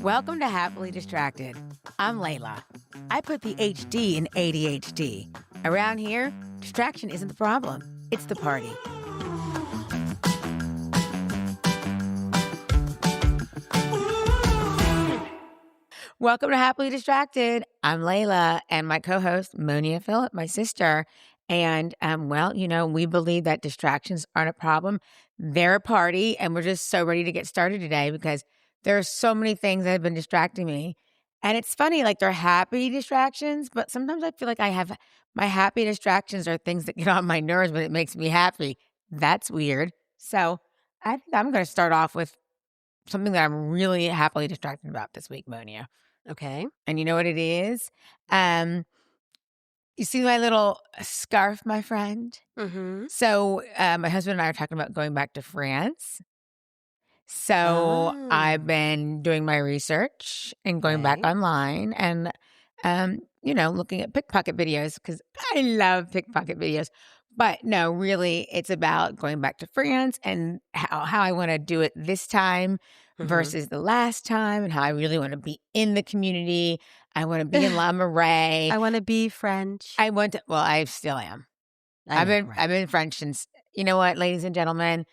Welcome to Happily Distracted. I'm Leyla. I put the HD in ADHD. Around here, distraction isn't the problem. It's the party. Welcome to Happily Distracted. I'm Leyla and my co-host, Monya and Phillip, my sister. And, we believe that distractions aren't a problem. They're a party, and we're just so ready to get started today because there are so many things that have been distracting me. And it's funny, like they're happy distractions, but sometimes I feel like my happy distractions are things that get on my nerves, but it makes me happy. That's weird. So I think I'm going to start off with something that I'm really happily distracted about this week, Monia. Okay. And you know what it is? You see my little scarf, my friend? Mm-hmm. So my husband and I are talking about going back to France. So I've been doing my research and going back online and, looking at pickpocket videos because I love pickpocket videos. But no, really, it's about going back to France and how I want to do it this time versus the last time and how I really want to be in the community. I want to be in La Marais. I want to be French. I still am. I've been French since, you know what, ladies and gentlemen,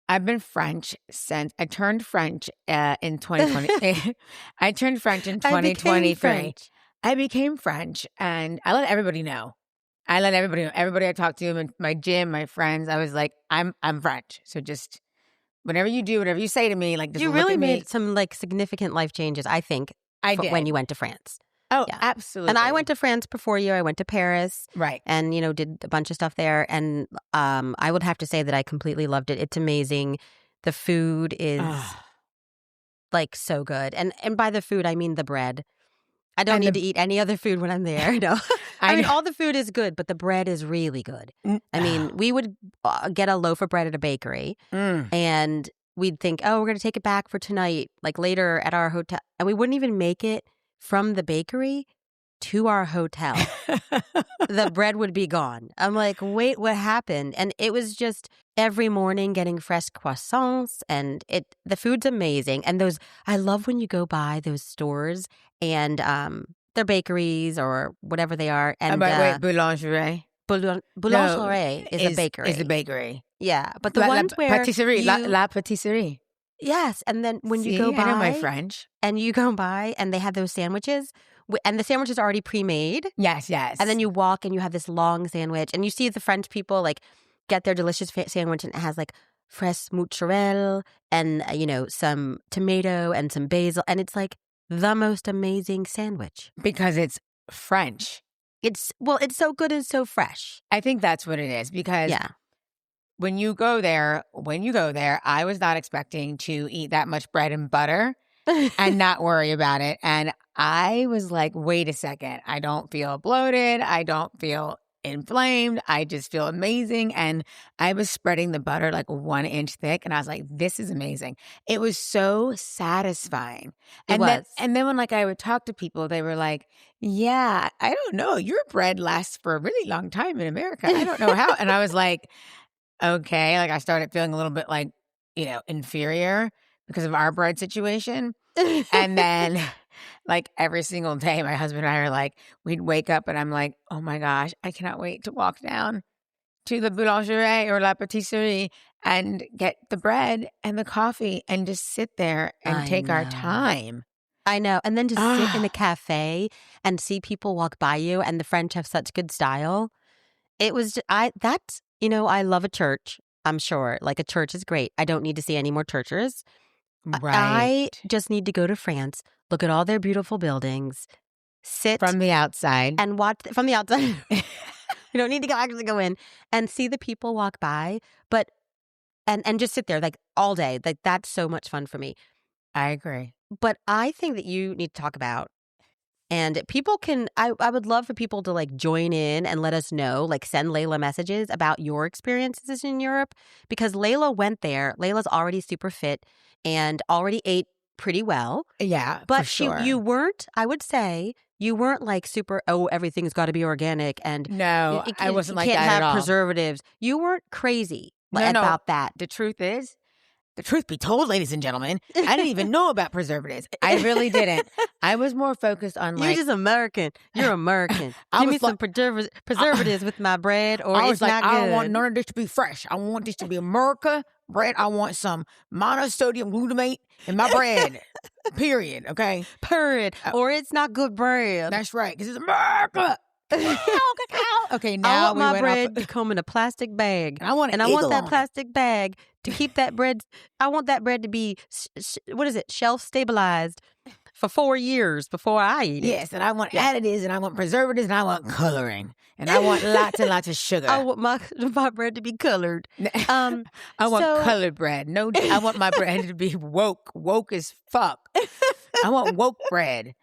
I've been French since I turned French in 2020. I turned French in 2023. I became French, and I let everybody know. Everybody I talked to in my gym, my friends, I was like, I'm French. So just whatever you do, whatever you say to me, like just you look really at me. made some significant life changes, I think. I did when you went to France. Oh, yeah. Absolutely. And I went to France before you. I went to Paris. Right. And, did a bunch of stuff there. And I would have to say that I completely loved it. It's amazing. The food is so good. And by the food, I mean the bread. I don't need to eat any other food when I'm there. No. I mean, all the food is good, but the bread is really good. I mean, we would get a loaf of bread at a bakery and we'd think, oh, we're going to take it back for tonight, like later at our hotel. And we wouldn't even make it from the bakery to our hotel. The bread would be gone. I'm like, wait, what happened? And it was just every morning getting fresh croissants, and the food's amazing. And I love when you go by those stores and they're bakeries or whatever they are. And wait, boulangerie. Boulangerie is a bakery. Is a bakery. Yeah, but the ones where patisserie, la patisserie. Yes, and then when you go by, I know my French, and you go by, and they have those sandwiches, and the sandwich is already pre-made. Yes. And then you walk, and you have this long sandwich, and you see the French people get their delicious sandwich, and it has fresh mozzarella and some tomato and some basil, and it's the most amazing sandwich because it's French. It's so good and so fresh. I think that's what it is because when you go there, I was not expecting to eat that much bread and butter and not worry about it. And I was like, wait a second. I don't feel bloated. I don't feel inflamed. I just feel amazing. And I was spreading the butter 1 inch thick. And I was like, this is amazing. It was so satisfying. And then when I would talk to people, they were like, yeah, I don't know. Your bread lasts for a really long time in America. I don't know how. And I was like, okay. I started feeling a little bit inferior because of our bread situation. And then every single day, my husband and I are we'd wake up and I'm like, oh my gosh, I cannot wait to walk down to the boulangerie or la patisserie and get the bread and the coffee and just sit there and take our time. I know. And then to sit in a cafe and see people walk by you, and the French have such good style. It was, I love a church, I'm sure. A church is great. I don't need to see any more churches. Right. I just need to go to France, look at all their beautiful buildings, sit from the outside and watch from the outside. You don't need to actually go in and see the people walk by, but and just sit there all day. That's so much fun for me. I agree. But I think that you need to talk about, and people can, I would love for people to join in and let us know, send Leyla messages about your experiences in Europe, because Leyla went there. Layla's already super fit and already ate pretty well. Yeah, but for sure. You weren't, I would say, you weren't super, everything's got to be organic. And no, I wasn't like that at all. You can't at have all. preservatives. You weren't crazy about that. The truth is, the truth be told, ladies and gentlemen, I didn't even know about preservatives. I really didn't. I was more focused on You're just American. You're American. Give me some preservatives with my bread, or it's not good. I don't want none of this to be fresh. I want this to be America bread. I want some monosodium glutamate in my bread. Period. Okay. Period. Or it's not good bread. That's right, because it's America. Okay, now I want my bread to come in a plastic bag. I want that plastic bag to keep that bread. I want that bread to be shelf stabilized for 4 years before I eat it. Yes, and I want additives, and I want preservatives, and I want coloring, and I want lots and lots of sugar. I want my bread to be colored. I want colored bread. No, I want my bread to be woke as fuck. I want woke bread.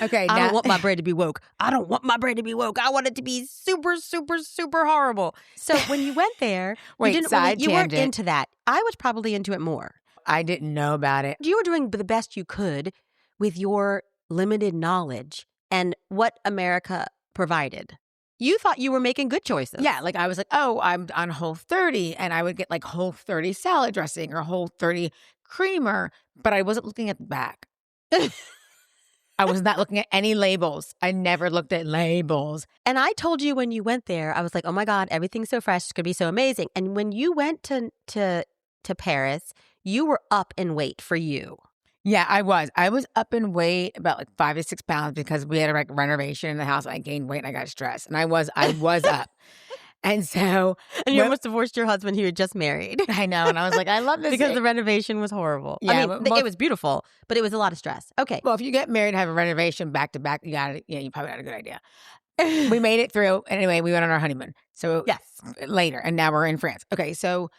Okay, I don't want my bread to be woke. I don't want my bread to be woke. I want it to be super, super, super horrible. So when you went there, you weren't into that. I was probably into it more. I didn't know about it. You were doing the best you could with your limited knowledge and what America provided. You thought you were making good choices. Yeah, like I was like, oh, I'm on Whole30, and I would get like Whole30 salad dressing or Whole30 creamer, but I wasn't looking at the back. I was not looking at any labels. I never looked at labels. And I told you when you went there, I was like, oh my God, everything's so fresh. It's going to be so amazing. And when you went to Paris, you were up in weight for you. Yeah, I was. I was up in weight about like 5 to 6 pounds because we had a renovation in the house. I gained weight and I got stressed. And I was up. And so... And you almost divorced your husband who you had just married. I know. And I was like, I love this. Because the renovation was horrible. Yeah, I mean, it was beautiful, but it was a lot of stress. Okay. Well, if you get married and have a renovation back to back, you probably had a good idea. We made it through. Anyway, we went on our honeymoon. So yes, later. And now we're in France. Okay, so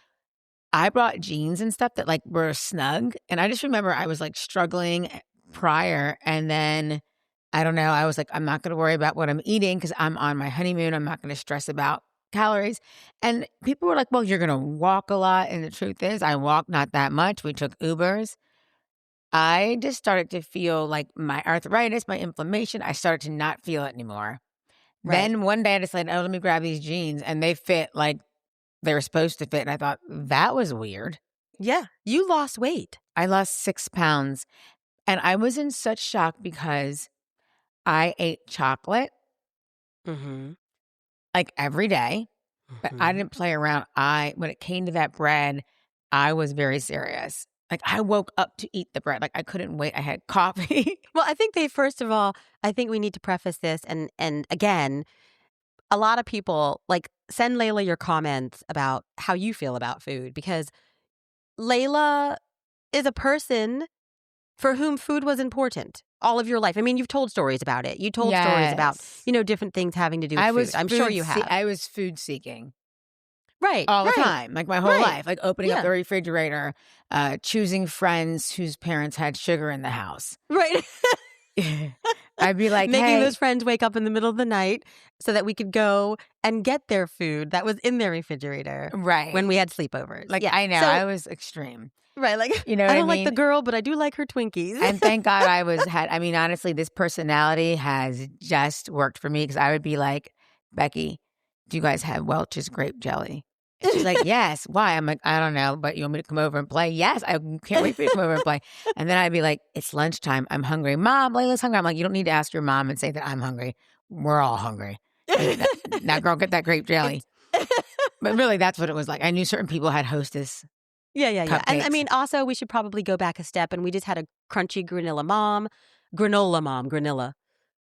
I brought jeans and stuff that like were snug. And I just remember I was like struggling prior. And then, I don't know, I was like, I'm not going to worry about what I'm eating because I'm on my honeymoon. I'm not going to stress about calories. And people were like, well, you're going to walk a lot. And the truth is, I walked not that much. We took Ubers. I just started to feel like my arthritis, my inflammation, I started to not feel it anymore. Right. Then one day I decided, let me grab these jeans. And they fit like they were supposed to fit. And I thought, that was weird. Yeah. You lost weight. I lost 6 pounds. And I was in such shock because I ate chocolate. Like every day, but I didn't play around. When it came to that bread, I was very serious. Like I woke up to eat the bread. Like I couldn't wait. I had coffee. Well, I think first of all, I think we need to preface this. And again, a lot of people like send Leyla your comments about how you feel about food, because Leyla is a person for whom food was important all of your life. I mean, you've told stories about it. You told stories about, different things having to do with food. I'm sure you have. I was food seeking. Right. All the time. Like my whole life. Like opening up the refrigerator, choosing friends whose parents had sugar in the house. Right. I'd be like, making those friends wake up in the middle of the night so that we could go and get their food that was in their refrigerator. Right. When we had sleepovers. Like, I know. I was extreme. Right, like, I don't like the girl, but I do like her Twinkies. And thank God honestly, this personality has just worked for me because I would be like, Becky, do you guys have Welch's grape jelly? And she's like, yes. Why? I'm like, I don't know, but you want me to come over and play? Yes, I can't wait for you to come over and play. And then I'd be like, it's lunchtime. I'm hungry. Mom, Layla's hungry. I'm like, you don't need to ask your mom and say that I'm hungry. We're all hungry. Now, girl, get that grape jelly. But really, that's what it was like. I knew certain people had Hostess. Yeah. And I mean, also, we should probably go back a step. And we just had a crunchy granola mom.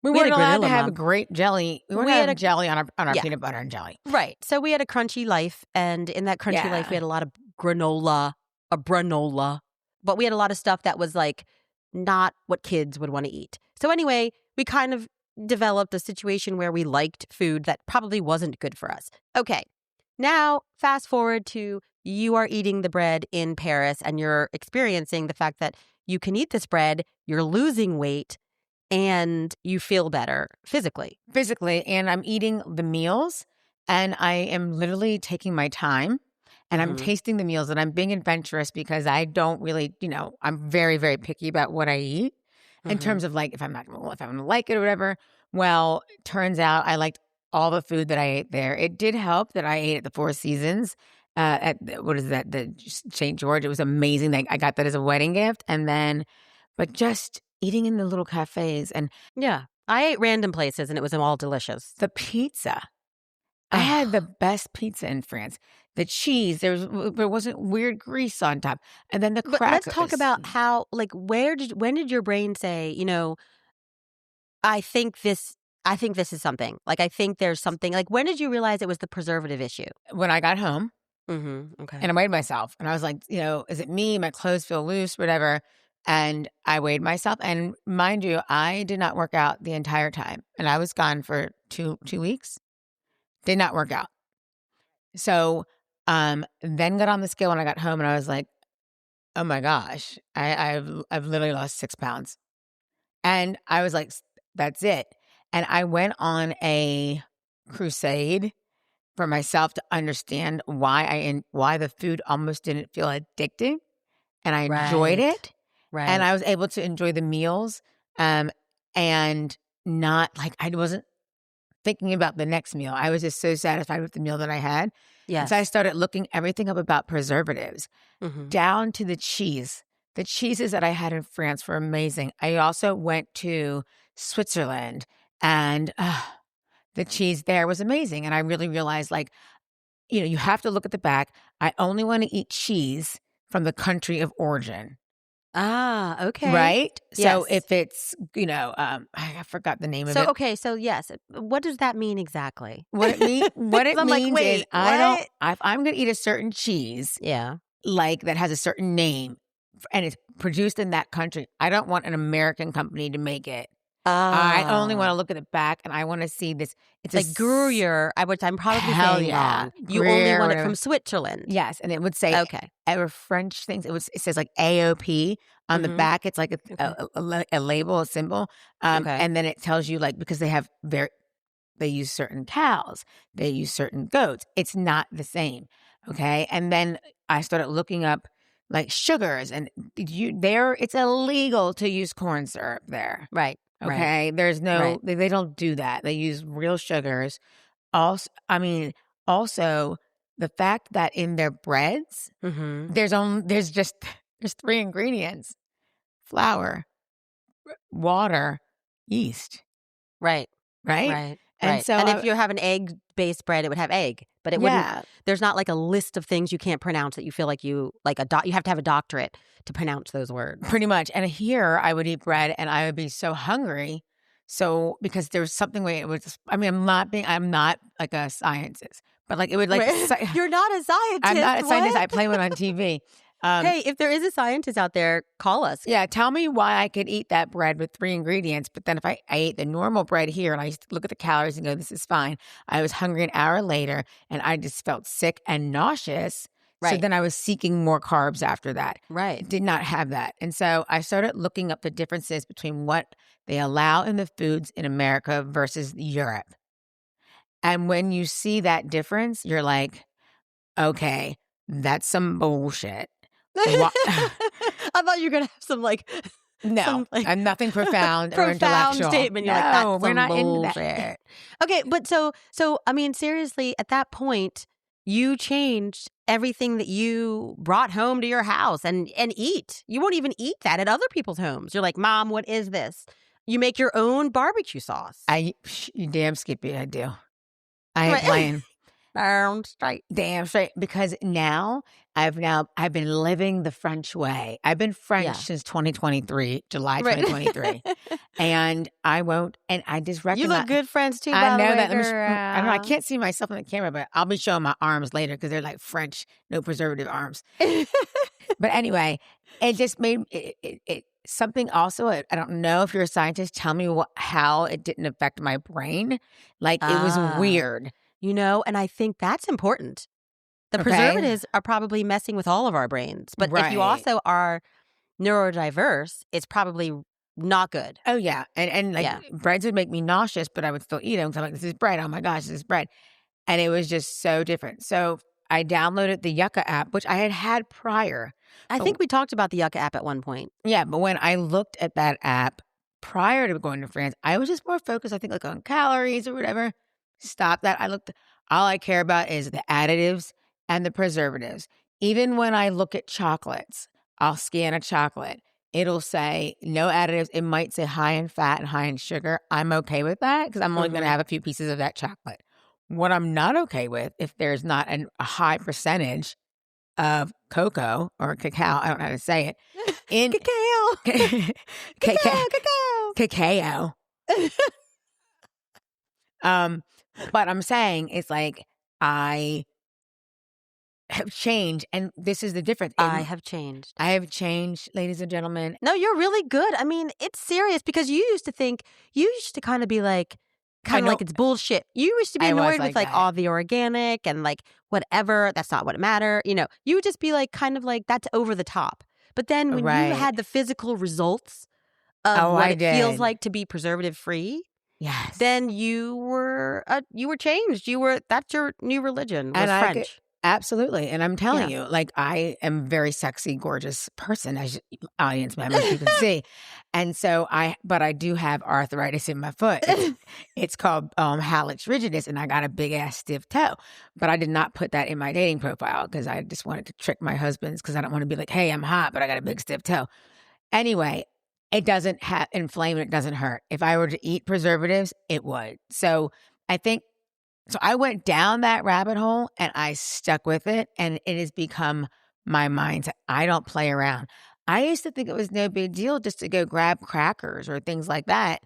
We weren't allowed to have a grape jelly. We had a jelly on our peanut butter and jelly. Right. So we had a crunchy life. And in that crunchy life, we had a lot of granola. But we had a lot of stuff that was like not what kids would want to eat. So anyway, we kind of developed a situation where we liked food that probably wasn't good for us. Okay. Now, fast forward to you are eating the bread in Paris and you're experiencing the fact that you can eat this bread, you're losing weight, and you feel better physically. And I'm eating the meals, and I am literally taking my time, and I'm tasting the meals, and I'm being adventurous because I don't really, I'm very, very picky about what I eat in terms of like if I'm going to like it or whatever. Well, turns out I liked all the food that I ate there. It did help that I ate at the Four Seasons. what is that? The St. George. It was amazing. I got that as a wedding gift. And then, but just eating in the little cafes and yeah, I ate random places and it was all delicious. The pizza. I had the best pizza in France. The cheese, there wasn't weird grease on top, and then the crackers. Let's talk about how, like, when did your brain say, you know, I think this is something. Like, I think there's something. Like, when did you realize it was the preservative issue? When I got home. Okay. And I weighed myself, and I was like, you know, is it me? My clothes feel loose, whatever. And I weighed myself, and mind you, I did not work out the entire time, and I was gone for two weeks. Did not work out. So, then got on the scale when I got home, and I was like, oh my gosh, I've literally lost 6 pounds. And I was like, that's it. And I went on a crusade for myself to understand why the food almost didn't feel addicting, and I enjoyed it. Right. And I was able to enjoy the meals, and not like I wasn't thinking about the next meal. I was just so satisfied with the meal that I had. Yes. So I started looking everything up about preservatives, down to the cheese. The cheeses that I had in France were amazing. I also went to Switzerland, and the cheese there was amazing. And I really realized, like, you know, you have to look at the back. I only want to eat cheese from the country of origin. Ah, okay. Right? Yes. So if it's, you know, I forgot the name of it. So, okay, so yes. What does that mean exactly? What it means like, wait, is if I'm going to eat a certain cheese, like that has a certain name and it's produced in that country, I don't want an American company to make it. I only want to look at the back, and I want to see this. It's like Gruyere, which I'm probably saying wrong. You Gruyere, only want it from Switzerland. Yes, and it would say ever French things. It says like AOP on the back. It's like a label, a symbol, and then it tells you, like, because they use certain cows, they use certain goats. It's not the same, okay? And then I started looking up like sugars, and it's illegal to use corn syrup there, right? Okay, there's no, they don't do that. They use real sugars. Also, the fact that in their breads, there's 3 ingredients: flour, water, yeast. Right. And so, and if you have an egg-based bread, it would have egg, but it wouldn't. There's not like a list of things you can't pronounce that you feel like you have to have a doctorate to pronounce those words. Pretty much. And here I would eat bread and I would be so hungry. So because there was something where it was, I mean, I'm not like a scientist, but like it would like. You're not a scientist. I'm not a scientist. I play one on TV. Hey, if there is a scientist out there, call us. Yeah, tell me why I could eat that bread with 3 ingredients, but then if I ate the normal bread here and I used to look at the calories and go, this is fine. I was hungry an hour later and I just felt sick and nauseous. Right. So then I was seeking more carbs after that. Right. Did not have that. And so I started looking up the differences between what they allow in the foods in America versus Europe. And when you see that difference, you're like, okay, that's some bullshit. I thought you were gonna have some like I'm nothing profound or profound intellectual statement. You're like, that's we're not bullshit. into that. Okay, but so I mean, seriously, at that point, you changed everything that you brought home to your house and eat. You won't even eat that at other people's homes. You're like, Mom, what is this? You make your own barbecue sauce. You damn Skippy, I do. I ain't playing. Damn straight. Because now I've been living the French way. I've been French since 2023, July 2023. And I just recognize. You look good French too, I know that. I don't know. I can't see myself on the camera, but I'll be showing my arms later because they're like French, no preservative arms. But anyway, it just made it something also. I don't know if you're a scientist. Tell me how it didn't affect my brain. Like it was weird. You know, and I think that's important. The preservatives are probably messing with all of our brains. But if you also are neurodiverse, it's probably not good. Oh, yeah. And breads would make me nauseous, but I would still eat them. So I'm like, this is bread. Oh, my gosh, this is bread. And it was just so different. So I downloaded the Yucca app, which I had prior. I think we talked about the Yucca app at one point. Yeah, but when I looked at that app prior to going to France, I was just more focused, I think, like on calories or whatever. Stop that. All I care about is the additives and the preservatives. Even when I look at chocolates, I'll scan a chocolate. It'll say no additives. It might say high in fat and high in sugar. I'm okay with that because I'm only going to have a few pieces of that chocolate. What I'm not okay with, if there's not a high percentage of cocoa or cacao, I don't know how to say it. Cacao. But I'm saying it's like I have changed, and this is the difference. I have changed. I have changed, ladies and gentlemen. No, you're really good. I mean, it's serious because you used to kind of be like, like it's bullshit. You used to be annoyed with like all the organic and like whatever. That's not what matter. You know, you would just be like, kind of like that's over the top. But then when you had the physical results of what it feels like to be preservative free, yes, then you were changed. That's your new religion was French. Absolutely. And I'm telling you, like, I am a very sexy, gorgeous person, as audience members, you can see. And so but I do have arthritis in my foot. It's called hallux rigidus, and I got a big ass stiff toe. But I did not put that in my dating profile because I just wanted to trick my husbands because I don't want to be like, hey, I'm hot, but I got a big stiff toe. Anyway, it doesn't inflame and it doesn't hurt. If I were to eat preservatives, it would. So I went down that rabbit hole and I stuck with it, and it has become my mindset. I don't play around. I used to think it was no big deal just to go grab crackers or things like that.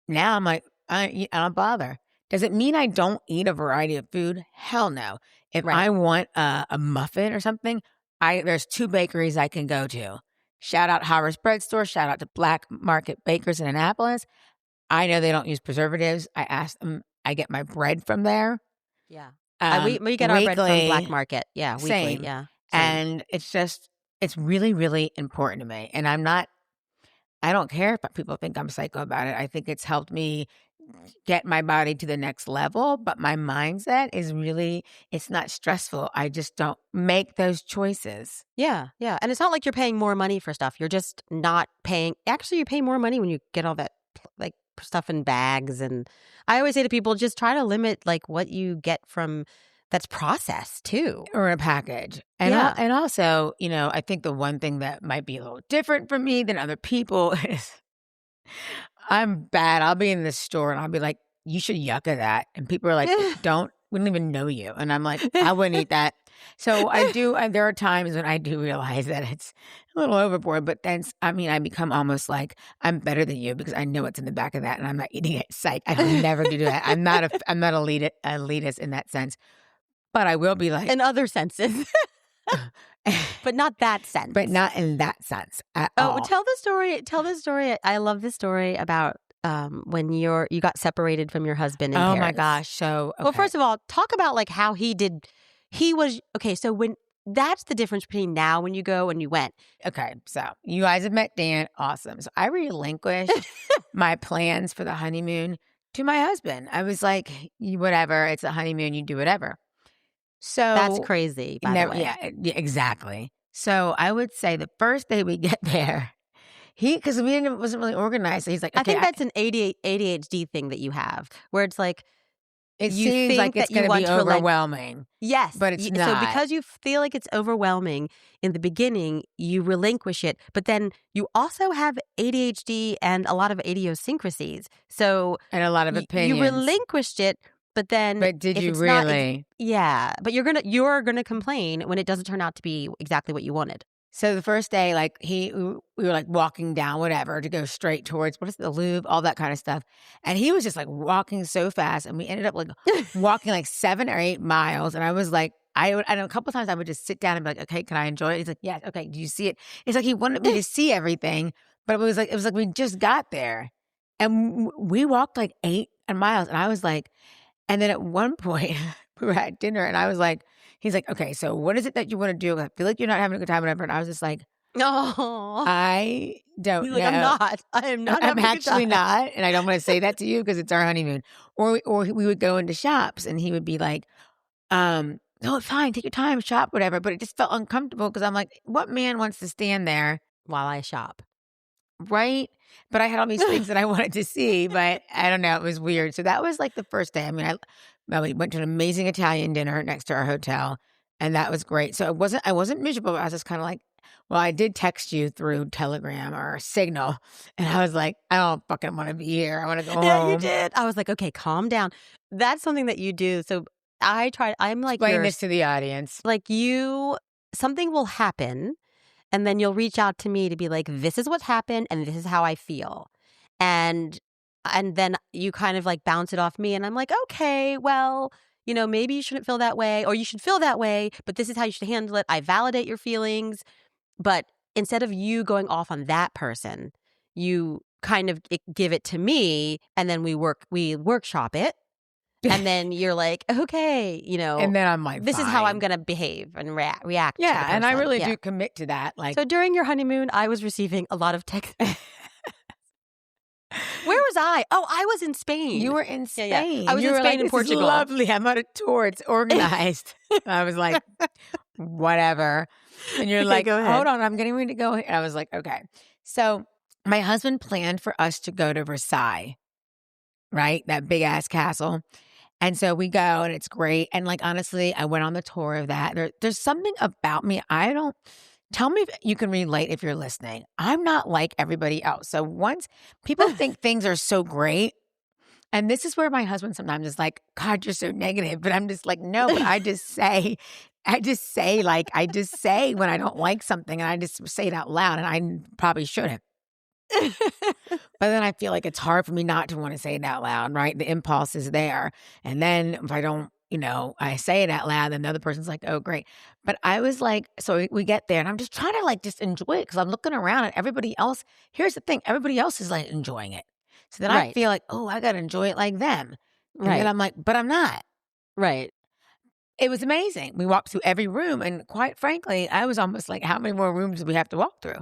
Now I'm like, I don't bother. Does it mean I don't eat a variety of food? Hell no. If I want a muffin or something, there's 2 bakeries I can go to. Shout out Howard's Bread Store. Shout out to Black Market Bakers in Annapolis. I know they don't use preservatives. I asked them. I get my bread from there. Yeah. We get our bread from Black Market. Yeah. Weekly. Same. Yeah. Same. And it's really, really important to me. And I don't care if people think I'm psycho about it. I think it's helped me get my body to the next level. But my mindset is really, it's not stressful. I just don't make those choices. Yeah. Yeah. And it's not like you're paying more money for stuff. You're just not paying. Actually, you pay more money when you get all that like stuff in bags. And I always say to people, just try to limit like what you get from that's processed too. Or a package. And and also, I think the one thing that might be a little different for me than other people is I'm bad. I'll be in the store and I'll be like, you should yucca that. And people are like, we don't even know you. And I'm like, I wouldn't eat that. So I do, there are times when I do realize that it's a little overboard, but then, I become almost like I'm better than you because I know what's in the back of that and I'm not eating it. Psych. I would never do that. I'm not elitist in that sense, but I will be like. In other senses. But not that sense. But not in that sense at all. Oh, tell the story. I love this story about when you got separated from your husband in Paris. My gosh. So, okay. Well, first of all, talk about like how so when that's the difference between now when you go and you went. Okay. So you guys have met Dan. Awesome. So I relinquished my plans for the honeymoon to my husband. I was like, whatever, it's a honeymoon, you do whatever. So that's crazy, by the way. Yeah, exactly. So I would say the first day we get there, because we wasn't really organized. So he's like, okay, I think that's an ADHD thing that you have, where it's like, it seems like it's going to be overwhelming. Yes. But it's not. So because you feel like it's overwhelming in the beginning, you relinquish it. But then you also have ADHD and a lot of idiosyncrasies. And a lot of opinions. You relinquished it, but then. But did you really? Yeah. But you're gonna complain when it doesn't turn out to be exactly what you wanted. So the first day, like we were like walking down whatever to go straight towards, the Louvre, all that kind of stuff. And he was just like walking so fast. And we ended up like walking like 7 or 8 miles. And I was like, and a couple of times I would just sit down and be like, okay, can I enjoy it? He's like, yes. Okay. Do you see it? It's like he wanted me to see everything, but it was like we just got there and we walked like 8 miles. And I was like, and then at one point we were at dinner and I was like, he's like, okay, so what is it that you want to do? I feel like you're not having a good time, whatever. And I was just like, oh, I don't know. I am not. I'm actually not. And I don't want to say that to you because it's our honeymoon. Or we would go into shops and he would be like, no, fine, take your time, shop, whatever. But it just felt uncomfortable because I'm like, what man wants to stand there while I shop? Right? But I had all these things that I wanted to see, but I don't know. It was weird. So that was like the first day. I mean, we went to an amazing Italian dinner next to our hotel. And that was great. So I wasn't miserable. I was just kind of like, well, I did text you through Telegram or Signal. And I was like, I don't fucking want to be here. I want to go home. Yeah, you did. I was like, okay, calm down. That's something that you do. So I'm like, explain this to the audience. Like something will happen and then you'll reach out to me to be like, this is what happened and this is how I feel. And then you kind of like bounce it off me. And I'm like, okay, well, maybe you shouldn't feel that way or you should feel that way, but this is how you should handle it. I validate your feelings. But instead of you going off on that person, you kind of give it to me and then we workshop it. And then you're like, okay, and then I'm like, this is how I'm going to behave and react. Yeah. And I really do commit to that. Like, so during your honeymoon, I was receiving a lot of text. Where was I? Oh, I was in Spain. You were in Spain. Yeah. I was in Spain and Portugal. This is lovely. I'm on a tour. It's organized. I was like, whatever. And you're like, hold on, I'm getting ready to go. And I was like, okay. So my husband planned for us to go to Versailles, right? That big ass castle. And so we go and it's great. And like, honestly, I went on the tour of that. There's something about me. Tell me if you can relate if you're listening. I'm not like everybody else. So once people think things are so great, and this is where my husband sometimes is like, God, you're so negative. But I'm just like, no, but I just say when I don't like something and I just say it out loud and I probably shouldn't. But then I feel like it's hard for me not to want to say it out loud, right? The impulse is there. And then if I don't, I say it out loud and the other person's like, oh, great. But I was like, so we get there and I'm just trying to like just enjoy it because I'm looking around and everybody else, here's the thing, everybody else is like enjoying it. So then I feel like, oh, I got to enjoy it like them. And then I'm like, but I'm not. Right. It was amazing. We walked through every room. And quite frankly, I was almost like, how many more rooms do we have to walk through?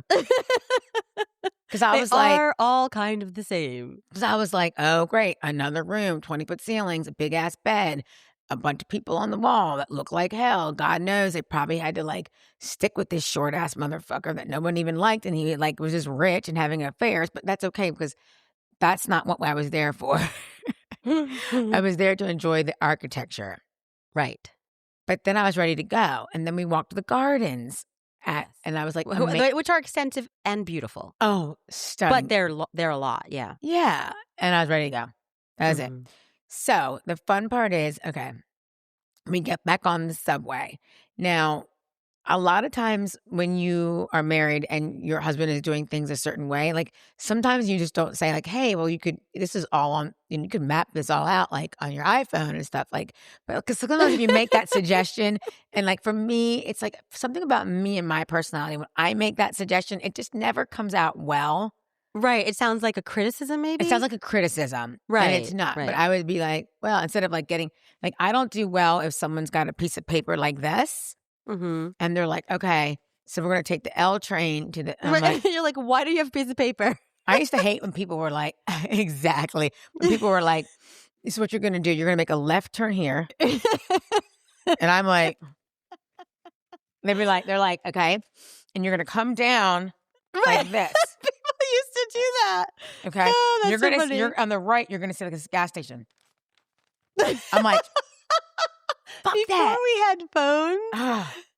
Because I was like, they are all kind of the same. Because I was like, oh, great. Another room, 20-foot ceilings, a big ass bed, a bunch of people on the wall that look like hell. God knows they probably had to like stick with this short ass motherfucker that no one even liked. And he like was just rich and having affairs. But that's okay because that's not what I was there for. I was there to enjoy the architecture. Right. But then I was ready to go. And then we walked to the gardens. And I was like, which are extensive and beautiful. Oh, stunning. But they're a lot. Yeah. Yeah. And I was ready to go. That was it. So the fun part is, okay, we get back on the subway. Now, a lot of times when you are married and your husband is doing things a certain way, like sometimes you just don't say like, hey, well, you could map this all out like on your iPhone and stuff like, but because sometimes if you make that suggestion and like for me, it's like something about me and my personality. When I make that suggestion, it just never comes out well. Right. It sounds like a criticism, maybe? It sounds like a criticism. Right. And it's not. Right. But I would be like, well, instead of like getting, like, I don't do well if someone's got a piece of paper like this. Mm-hmm. And they're like, okay, so we're going to take the L train to the. Right. Like, you're like, why do you have a piece of paper? I used to hate when people were like, exactly. When people were like, this is what you're going to do. You're going to make a left turn here. And I'm like, they're like, okay. And you're going to come down like this. People used to do that. Okay. Oh, that's You're on the right. You're going to see like this gas station. I'm like, fuck Before that. we had phones,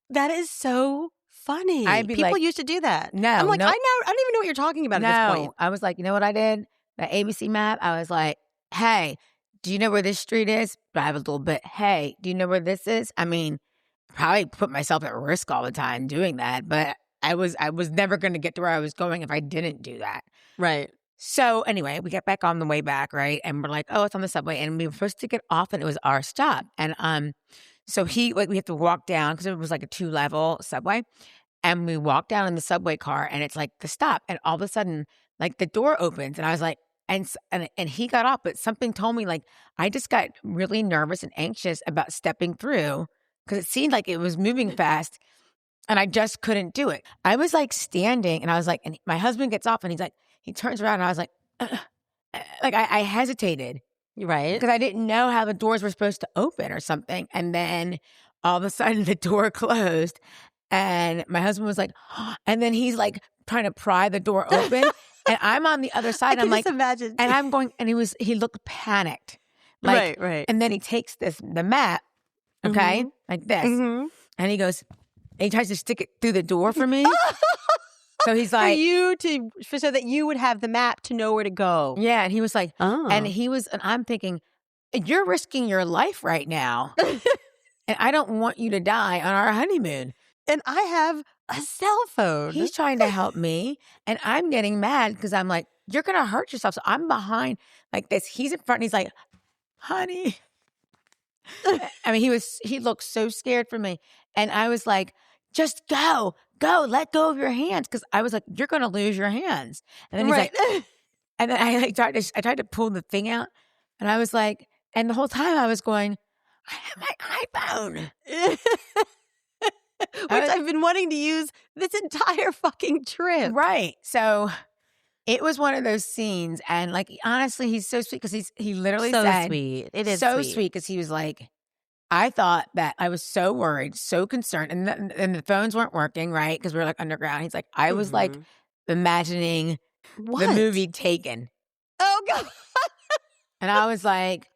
that is so funny. People used to do that. No, I'm like, no. I don't even know what you're talking about at this point. I was like, you know what I did? The ABC map. I was like, hey, do you know where this street is? Drive a little bit. Hey, do you know where this is? I mean, probably put myself at risk all the time doing that, but I was never going to get to where I was going if I didn't do that. Right. So anyway, we get back on the way back, right? And we're like, oh, it's on the subway. And we were supposed to get off and it was our stop. And so we have to walk down because it was like a 2-level subway. And we walk down in the subway car and it's like the stop. And all of a sudden, like the door opens and I was like, and he got off, but something told me like, I just got really nervous and anxious about stepping through because it seemed like it was moving fast. And I just couldn't do it. I was like standing and I was like, and my husband gets off and he's like, he turns around and I was like, like I hesitated. Right. Because I didn't know how the doors were supposed to open or something. And then all of a sudden the door closed and my husband was like, and then he's like trying to pry the door open and I'm on the other side. I can just imagine. And I'm going, and he looked panicked. Like, right. And then he takes the map, okay, like this. Mm-hmm. And he goes, and he tries to stick it through the door for me. So he's like, so that you would have the map to know where to go. Yeah. And he was like, and I'm thinking, you're risking your life right now. And I don't want you to die on our honeymoon. And I have a cell phone. He's trying to help me. And I'm getting mad because I'm like, you're going to hurt yourself. So I'm behind like this. He's in front and he's like, honey. I mean, he looked so scared for me. And I was like, just go, let go of your hands. Cause I was like, you're going to lose your hands. And then he's like, and then I tried to pull the thing out. And I was like, and the whole time I was going, I have my iPhone. Which I've been wanting to use this entire fucking trip. Right. So it was one of those scenes. And like, honestly, he's so sweet because he literally said. So sweet. It is so sweet because he was like, I thought that I was so worried, so concerned. And the phones weren't working, right? Because we were like underground. He's like, I was like imagining the movie Taken. Oh, God. And I was like,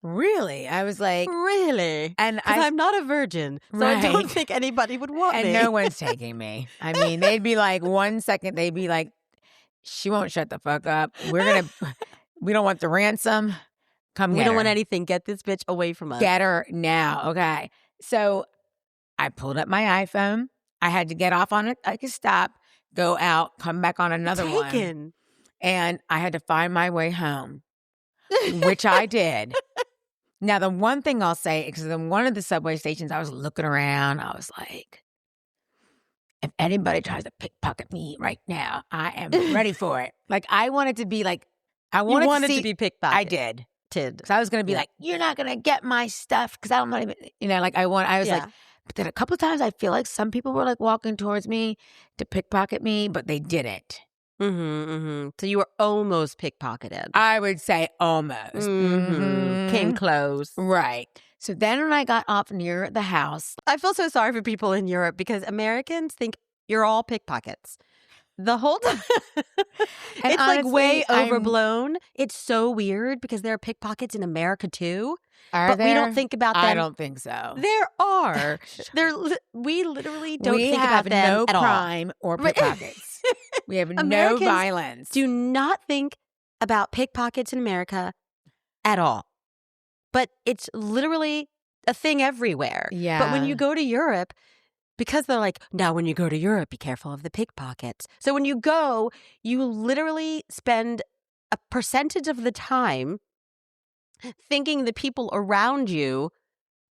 really? I was like, really? And I'm not a virgin, so I don't think anybody would want me. And no one's taking me. I mean, they'd be like, 1 second, they'd be like, she won't shut the fuck up. We don't want the ransom. We don't want anything. Get this bitch away from us. Get her now. Okay. So I pulled up my iPhone. I had to get off on it. I could stop, go out, come back on another one. And I had to find my way home, which I did. Now, the one thing I'll say, because in one of the subway stations, I was looking around. I was like, if anybody tries to pickpocket me right now, I am ready for it. Like, I wanted to be like, I wanted to be pickpocketed. I did. Because I was going to be like, you're not going to get my stuff. Because I'm not even, like I was like, but then a couple of times I feel like some people were like walking towards me to pickpocket me, but they didn't. So you were almost pickpocketed. I would say almost. Came close. Right. So then when I got off near the house. I feel so sorry for people in Europe because Americans think you're all pickpockets. The whole time. It's honestly, like way overblown. It's so weird because there are pickpockets in America too. But we don't think about them. I don't think so. There are. We literally don't think about them at all. We have no crime or pickpockets. We have no violence. Do not think about pickpockets in America at all. But it's literally a thing everywhere. Yeah. But when you go to Europe, because they're like, now when you go to Europe, be careful of the pickpockets. So when you go, you literally spend a percentage of the time thinking the people around you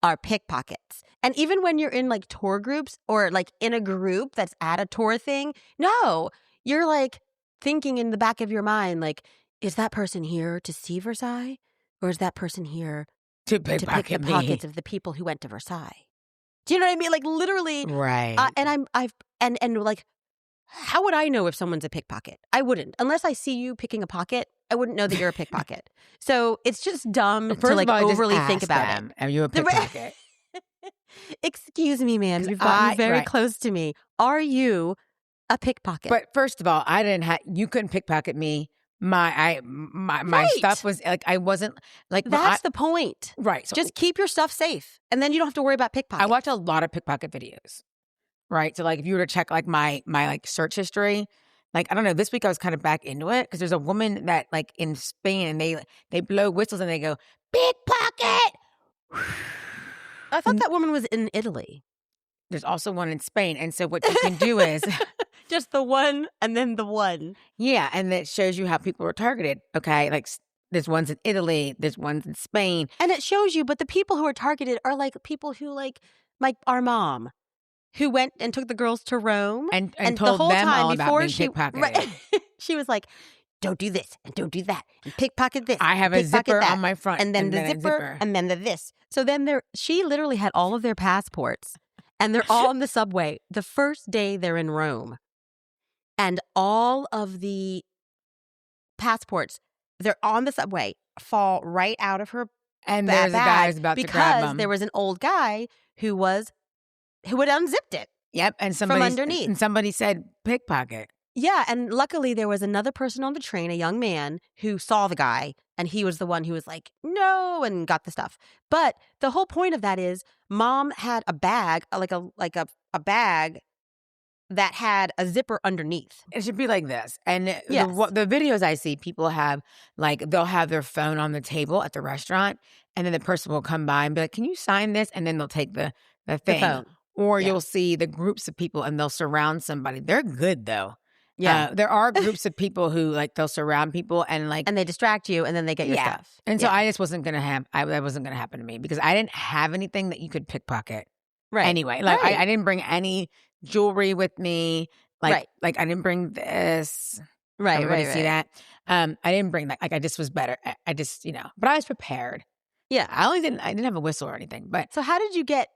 are pickpockets. And even when you're in like tour groups or like in a group that's at a tour thing, no, you're like thinking in the back of your mind, like, is that person here to see Versailles? Or is that person here to pick the pockets of the people who went to Versailles? Do you know what I mean? Like literally, right? And like, how would I know if someone's a pickpocket? I wouldn't, unless I see you picking a pocket. I wouldn't know that you're a pickpocket. So it's just dumb to like overly think about it. Are you a pickpocket? Excuse me, ma'am. You've gotten very close to me. Are you a pickpocket? But first of all, you couldn't pickpocket me. My stuff was like, I wasn't like. That's the point. Right. So just keep your stuff safe. And then you don't have to worry about pickpockets. I watch a lot of pickpocket videos. Right. So like if you were to check like my like search history, like, I don't know, this week I was kind of back into it because there's a woman that like in Spain and they blow whistles and they go, pickpocket. I thought that woman was in Italy. There's also one in Spain. And so what you can do is just the one and then the one. Yeah. And it shows you how people were targeted. Okay. Like there's ones in Italy, there's ones in Spain. And it shows you, but the people who are targeted are like people who like our mom, who went and took the girls to Rome and told the whole them time all about being pickpocketed. Right, she was like, don't do this and don't do that and pickpocket this. I have a zipper on my front. And then the zipper and then the this. So then she literally had all of their passports and they're all in the subway the first day they're in Rome. And all of the passports, they're on the subway, fall right out of her and there's a guy who's about to grab them. Because there was an old guy who had unzipped it. Yep, and from underneath. And somebody said pickpocket. Yeah, and luckily there was another person on the train, a young man, who saw the guy, and he was the one who was like, no, and got the stuff. But the whole point of that is Mom had a bag, a bag that had a zipper underneath. It should be like this. And Yes. the videos I see, people have, like, they'll have their phone on the table at the restaurant, and then the person will come by and be like, can you sign this? And then they'll take the thing. The phone. Or you'll see the groups of people and they'll surround somebody. They're good, though. Yeah. There are groups of people who, like, they'll surround people and they distract you, and then they get your stuff. And so I just wasn't going to that wasn't going to happen to me because I didn't have anything that you could pickpocket. Right. Anyway, like, I didn't bring any jewelry with me. Like, I didn't bring this. Right. Everybody see that? I didn't bring that. Like, I just was better. I just, but I was prepared. Yeah. I didn't have a whistle or anything. But so how did you get?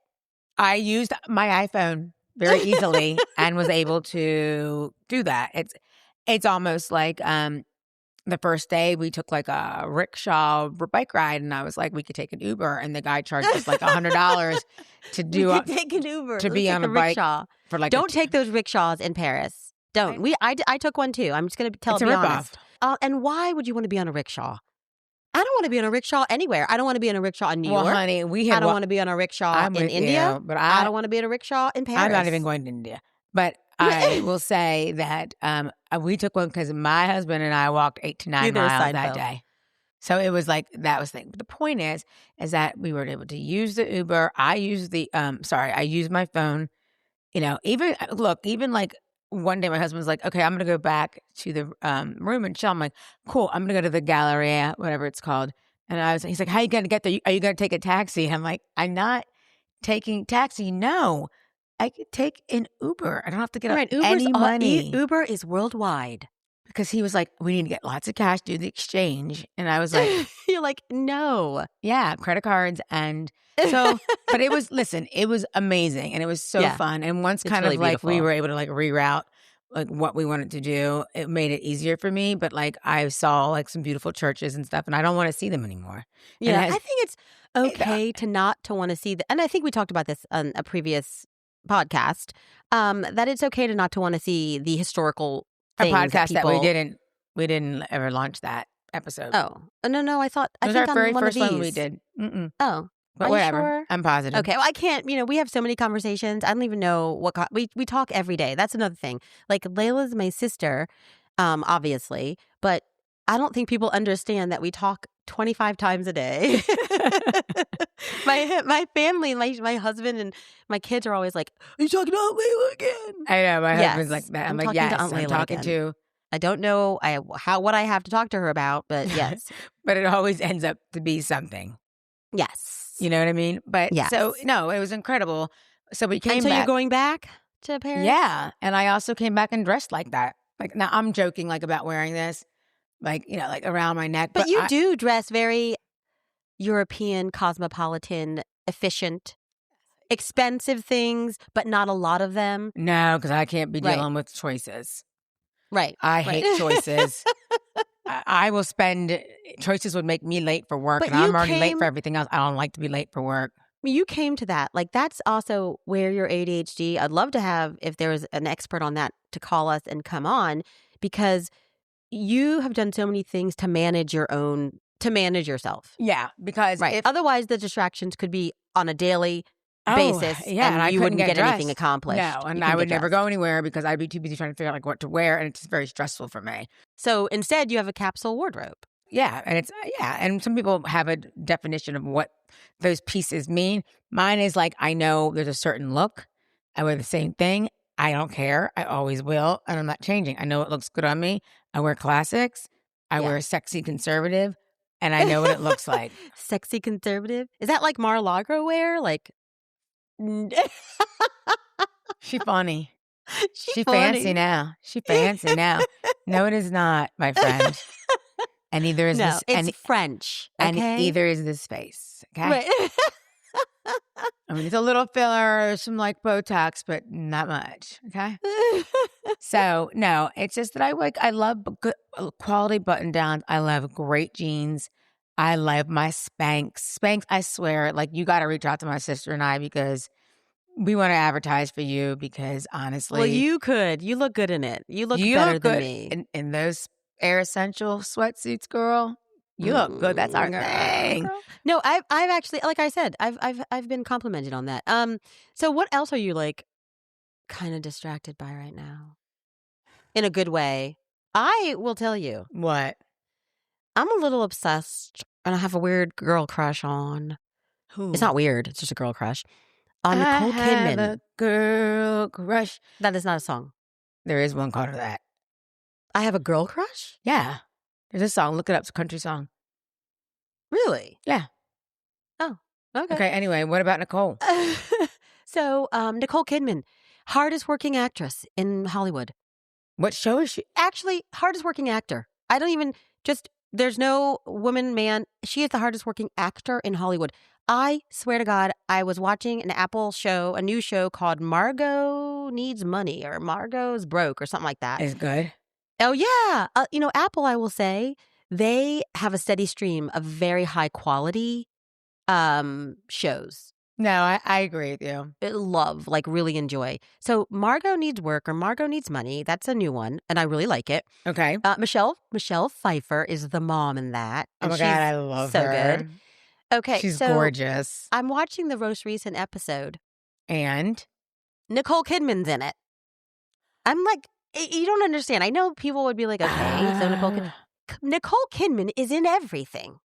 I used my iPhone very easily and was able to do that. It's almost like the first day we took like a rickshaw bike ride, and I was like, we could take an Uber, and the guy charged us like $100 to do. We could take an Uber to be on a bike rickshaw. For like. Don't take those rickshaws in Paris. Don't. I took one too. I'm just going to be honest. And why would you want to be on a rickshaw? I don't want to be on a rickshaw anywhere. I don't want to be on a rickshaw in New York. Honey, I don't want to be on a rickshaw in India. But I don't want to be on a rickshaw in Paris. I'm not even going to India. But I will say that we took one because my husband and I walked 8 to 9 miles that day. So it was like, that was the thing. But the point is that we were able to use the Uber. I used I used my phone. Even like one day my husband was like, okay, I'm going to go back to the room and chill. I'm like, cool, I'm going to go to the Galleria, whatever it's called. And he's like, how are you going to get there? Are you going to take a taxi? And I'm like, I'm not taking taxi. No, I could take an Uber. I don't have to get any money. Uber is worldwide. Because he was like, we need to get lots of cash, do the exchange. And I was like, you're like, no. Yeah, credit cards. And so, but it was amazing. And it was so fun. And once it's kind of like beautiful. We were able to like reroute like what we wanted to do, it made it easier for me. But like I saw like some beautiful churches and stuff, and I don't want to see them anymore. Yeah, I think it's okay to not to want to see and I think we talked about this on a previous podcast, that it's okay to not to want to see the historical things. A podcast that we didn't ever launch that episode. Oh, no, I thought it was our very first one we did. Mm-mm. Oh, but whatever. Sure? I'm positive. Okay, well, I can't. We have so many conversations. I don't even know what we talk every day. That's another thing. Like Layla's my sister, obviously, but I don't think people understand that we talk 25 times a day. my family, my husband and my kids are always like, are you talking about Layla again? I know, my husband's like that. I'm like, yes, I'm talking to. I don't know what I have to talk to her about, but yes. But it always ends up to be something. Yes. You know what I mean? But so, no, it was incredible. So we came back. So you're going back to Paris? Yeah. And I also came back and dressed like that. Like, now I'm joking like about wearing this. Like, like around my neck. But you do dress very European, cosmopolitan, efficient, expensive things, but not a lot of them. No, because I can't be dealing with choices. Right. I hate choices. I will choices would make me late for work, and I'm already late for everything else. I don't like to be late for work. You came to that. Like, that's also where your ADHD, I'd love to have, if there was an expert on that, to call us and come on, because you have done so many things to manage yourself. Yeah, because otherwise the distractions could be on a daily basis, and you wouldn't get anything accomplished. No, and I would never go anywhere because I'd be too busy trying to figure out like what to wear, and it's very stressful for me. So instead, you have a capsule wardrobe. Yeah, and and some people have a definition of what those pieces mean. Mine is like, I know there's a certain look. I wear the same thing. I don't care. I always will, and I'm not changing. I know it looks good on me. I wear classics. I wear sexy conservative, and I know what it looks like. Sexy conservative? Is that like Mar-a-Lago wear? Like, she funny. She fancy now. She fancy now. No, it is not, my friend. And neither is this. It's French. Okay? And either is this face. Okay. Right. I mean, it's a little filler, some like Botox, but not much. Okay. So no, it's just that I love good quality button downs. I love great jeans. I love my Spanx. Spanx, I swear, like you got to reach out to my sister and I because we want to advertise for you because honestly. Well, you could. You look good in it. You look better than me. In those Air Essential sweatsuits, girl. You look good. That's our thing. Girl. No, I've actually, like I said, I've been complimented on that. So what else are you like kind of distracted by right now? In a good way. I will tell you. What? I'm a little obsessed and I have a weird girl crush on. Who? It's not weird. It's just a girl crush. On Nicole Kidman. A girl crush. That is not a song. There is one called that. I have a girl crush? Yeah. There's a song. Look it up. It's a country song. Really? Yeah. Oh, okay. Okay, anyway, what about Nicole? So, Nicole Kidman, hardest working actress in Hollywood. What show is she? Actually, hardest working actor. I don't even, there's no woman, man. She is the hardest working actor in Hollywood. I swear to God, I was watching an Apple show, a new show called Margot Needs Money or Margot's Broke or something like that. It's good. Oh, yeah. Apple, I will say, they have a steady stream of very high quality shows. No, I agree with you. Really enjoy. So Margot Needs Work or Margot Needs Money, that's a new one, and I really like it. Okay. Michelle Pfeiffer is the mom in that. Oh my God, I love her. So good. Okay, she's gorgeous. I'm watching the most recent episode. And? Nicole Kidman's in it. I'm like, you don't understand. I know people would be like, okay, so Nicole Kidman is in everything.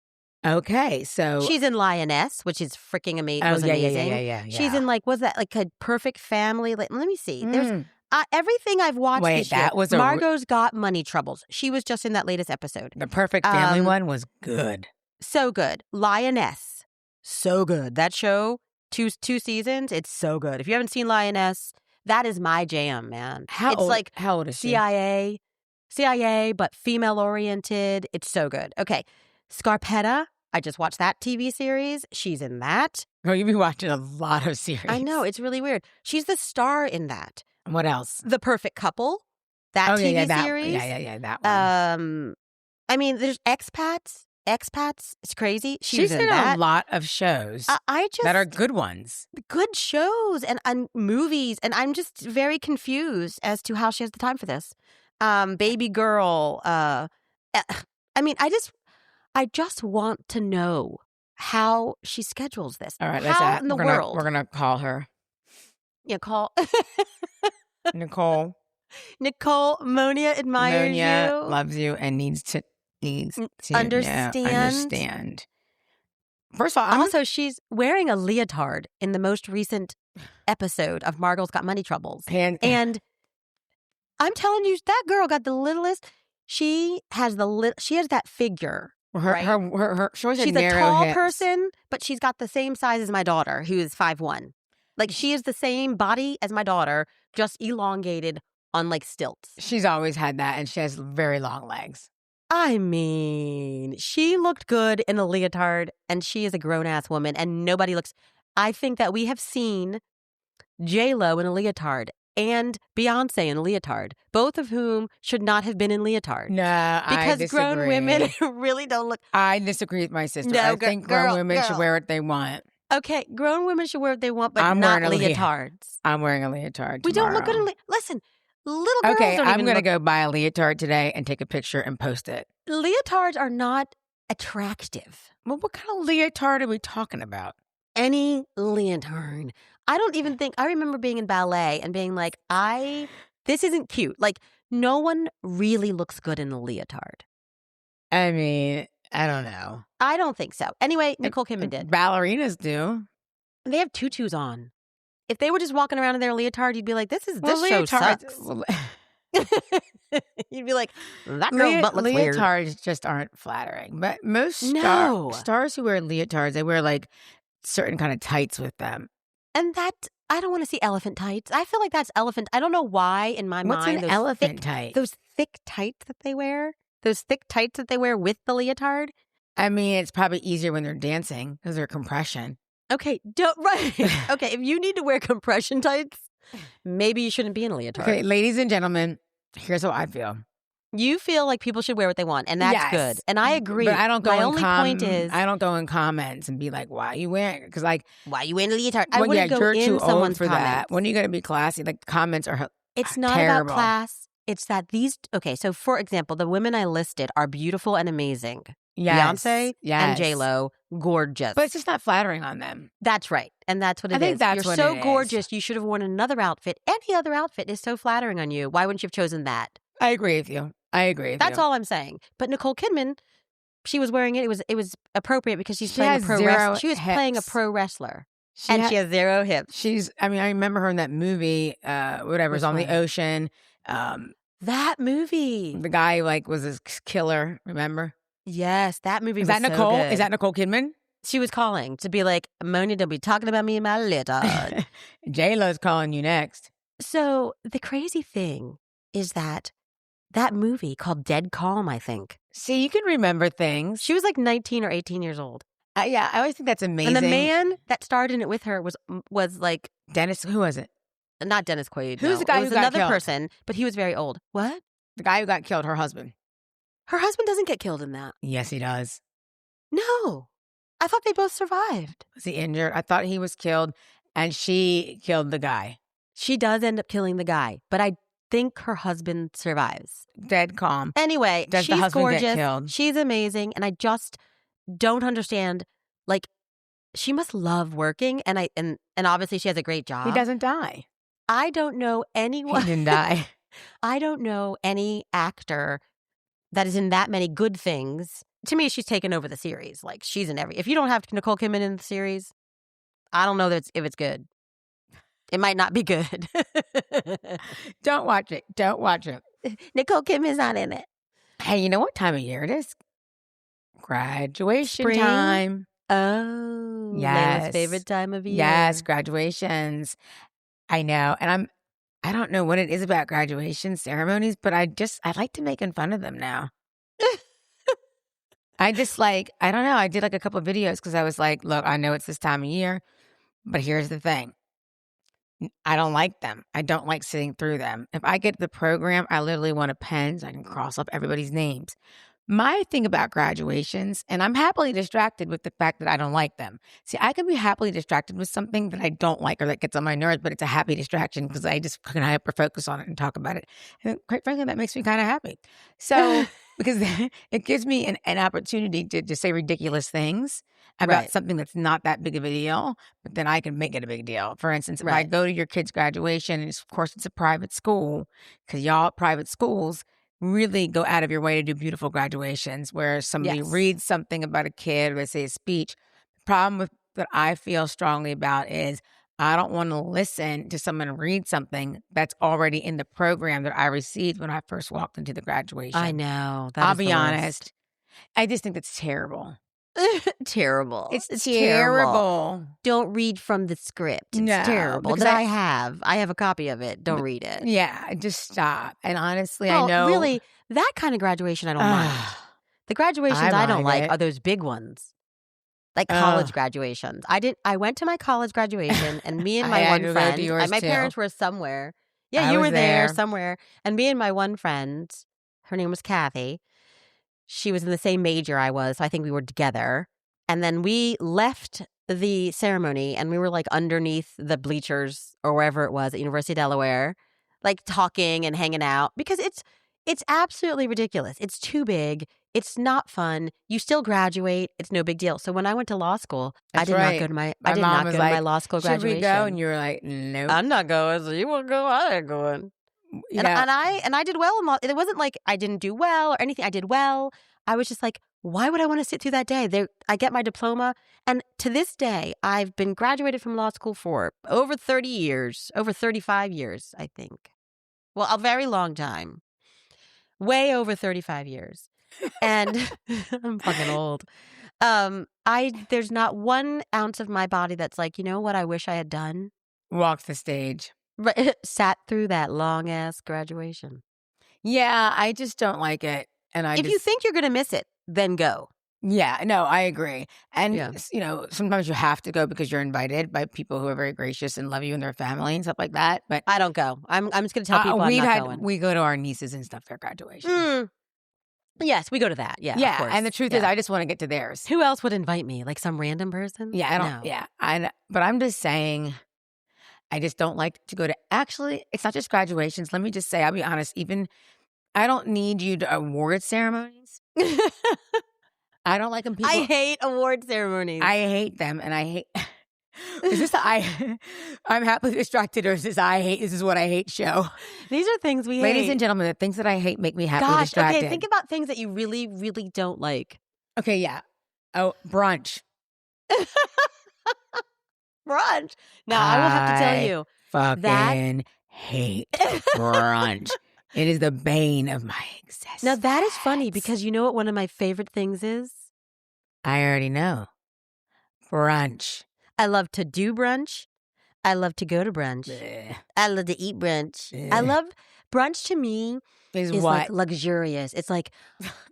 Okay, so she's in Lioness, which is freaking amazing. Oh, was amazing. Yeah. She's in was that like a Perfect Family? Let me see. There's everything I've watched this year. That was Margot's Got Money Troubles. She was just in that latest episode. The Perfect Family one was good. So good. Lioness, so good. That show, two seasons. It's so good. If you haven't seen Lioness, that is my jam, man. How old is she? CIA, but female oriented. It's so good. Okay. Scarpetta, I just watched that TV series. She's in that. Oh, you've been watching a lot of series. I know. It's really weird. She's the star in that. What else? The Perfect Couple. That TV series. Yeah, that one. I mean, there's Expats. It's crazy. She's in a lot of shows that are good ones. Good shows and movies. And I'm just very confused as to how she has the time for this. Baby Girl. I mean, I just want to know how she schedules this. All right, how in the world? We're gonna call her. Yeah, call Nicole. Nicole, Monya admires you, loves you, and needs to understand. First of all, also she's wearing a leotard in the most recent episode of Margot's Got Money Troubles, and I'm telling you, that girl got the littlest. She has that figure. She's a tall person, but she's got the same size as my daughter, who is 5'1". Like, she is the same body as my daughter, just elongated on stilts. She's always had that, and she has very long legs. I mean, she looked good in a leotard, and she is a grown-ass woman, and nobody looks... I think that we have seen J-Lo in a leotard and Beyonce in a leotard, both of whom should not have been in leotard. No, because grown women really don't look... I disagree with my sister. No, I think grown women should wear what they want. Okay, grown women should wear what they want, but not leotards. I'm wearing a leotard tomorrow. We don't look good in listen, little girls don't I'm going to go buy a leotard today and take a picture and post it. Leotards are not attractive. Well, what kind of leotard are we talking about? Any leotard. I don't even think... I remember being in ballet and being like, this isn't cute. No one really looks good in a leotard. I mean, I don't know. I don't think so. Anyway, Nicole Kidman did. Ballerinas do. They have tutus on. If they were just walking around in their leotard, you'd be like, this show sucks. You'd be like, that girl's butt looks weird. Leotards just aren't flattering. But most stars who wear leotards, they wear certain kind of tights with them. And I don't want to see elephant tights. I feel like that's elephant. I don't know why in my mind. What's an elephant tight? Those thick tights that they wear. Those thick tights that they wear with the leotard. I mean, it's probably easier when they're dancing because they're compression. Okay, Okay, if you need to wear compression tights, maybe you shouldn't be in a leotard. Okay, ladies and gentlemen, here's how I feel. You feel like people should wear what they want, and that's good. And I agree. But I don't go My only point is, I don't go in comments and be like, "Why are you wearing?" Because like, "Why are you wearing a leotard?" I wouldn't go you're in too someone's old for comments. that. When are you going to be classy? Like comments are It's not terrible. about class. It's that these. Okay, so for example, the women I listed are beautiful and amazing. Yes, Beyonce and J-Lo, gorgeous. But it's just not flattering on them. That's right. And that's what it is. I think that's what You're so gorgeous. You should have worn another outfit. Any other outfit is so flattering on you. Why wouldn't you have chosen that? I agree with you. That's all I'm saying. But Nicole Kidman, she was wearing it. It was appropriate because she's playing a pro wrestler. She was playing a pro wrestler. She has 0 hips. I remember her in that movie, whatever's on the ocean. That movie. The guy was a killer, remember? Yes, that movie was that Nicole? So good. Is that Nicole Kidman? She was calling to be like, Monya, don't be talking about me in my litter. J-Lo's calling you next. So the crazy thing is that movie called Dead Calm, I think. See, you can remember things. She was like 19 or 18 years old. Yeah, I always think that's amazing. And the man that starred in it with her was like Dennis. Who was it? Not Dennis Quaid. Who's the guy who got killed? Another person, but he was very old. What? The guy who got killed, her husband. Her husband doesn't get killed in that. Yes, he does. No. I thought they both survived. Was he injured? I thought he was killed, and she killed the guy. She does end up killing the guy, but I think her husband survives. Dead calm. Anyway, does she's the husband gorgeous. Get killed? She's amazing, and I just don't understand. Like, she must love working, and obviously she has a great job. He doesn't die. I don't know anyone. He didn't die. I don't know any actor that is in that many good things. To me, she's taken over the series. Like, she's in every. If you don't have Nicole Kidman in the series, I don't know if it's good. It might not be good. Don't watch it. Don't watch it. Nicole Kidman's not in it. Hey, you know what time of year it is? Graduation Spring? time. Oh, yes. Layla's favorite time of year. Yes, graduations. I know, and I don't know what it is about graduation ceremonies, but I like to make fun of them now. I don't know. I did a couple of videos because I was like, look, I know it's this time of year, but here's the thing. I don't like them. I don't like sitting through them. If I get the program, I literally want a pen so I can cross off everybody's names. My thing about graduations, and I'm happily distracted with the fact that I don't like them. See, I can be happily distracted with something that I don't like or that gets on my nerves, but it's a happy distraction because I just can hyper focus on it and talk about it. And quite frankly, that makes me kind of happy. So, because it gives me an opportunity to say ridiculous things about something that's not that big of a deal, but then I can make it a big deal. For instance, if I go to your kid's graduation, and of course it's a private school, because y'all at private schools really go out of your way to do beautiful graduations where somebody reads something about a kid or they say a speech. The problem that I feel strongly about is I don't want to listen to someone read something that's already in the program that I received when I first walked into the graduation. I know. I'll be honest. I just think that's terrible. Terrible. It's terrible. Don't read from the script. It's terrible. That I have a copy of it. Don't read it. Yeah, just stop. And honestly, I know. Really, that kind of graduation I don't mind. The graduations I don't like are those big ones. Like college graduations. I went to my college graduation and me and my one friend, my parents were somewhere. Yeah, you were there somewhere. And me and my one friend, her name was Kathy. She was in the same major I was, so I think we were together. And then we left the ceremony and we were underneath the bleachers or wherever it was at University of Delaware, talking and hanging out because it's absolutely ridiculous. It's too big. It's not fun. You still graduate. It's no big deal. So when I went to law school, I did not go to my law school graduation. Should we go? And you were like, no, I'm not going. So you won't go. I ain't going. And I did well in law. It wasn't like I didn't do well or anything. I did well. I was just like, why would I want to sit through that day? I get my diploma. And to this day, I've been graduated from law school for over 30 years, over 35 years, I think. Well, a very long time. Way over 35 years. And I'm fucking old. There's not 1 ounce of my body that's like, you know what I wish I had done? Walked the stage. Sat through that long-ass graduation. Yeah, I just don't like it. And if you think you're going to miss it, then go. Yeah, no, I agree. And, sometimes you have to go because you're invited by people who are very gracious and love you and their family and stuff like that. But I don't go. I'm just going to tell people I'm not going. We go to our nieces and stuff, their graduation. Yes, we go to that. Yeah, yeah. Of course. And the truth is, I just want to get to theirs. Who else would invite me? Like some random person? Yeah, I don't. No. Yeah, but I'm just saying, I just don't like to go to. Actually, it's not just graduations. Let me just say, I'll be honest. Even I don't need you to award ceremonies. I don't like them. I hate award ceremonies. I hate them, and I hate. Is this I'm happily distracted, or is this this is what I hate show? These are things we Ladies and gentlemen, the things that I hate make me happily distracted. Okay, think about things that you really, really don't like. Okay, yeah. Oh, brunch. Brunch. Now, I will have to tell you. Fucking hate brunch. It is the bane of my existence. Now, that is funny because you know what one of my favorite things is? I already know. Brunch. I love to do brunch. I love to go to brunch. Blech. I love to eat brunch. Blech. I love brunch to me is like luxurious. It's like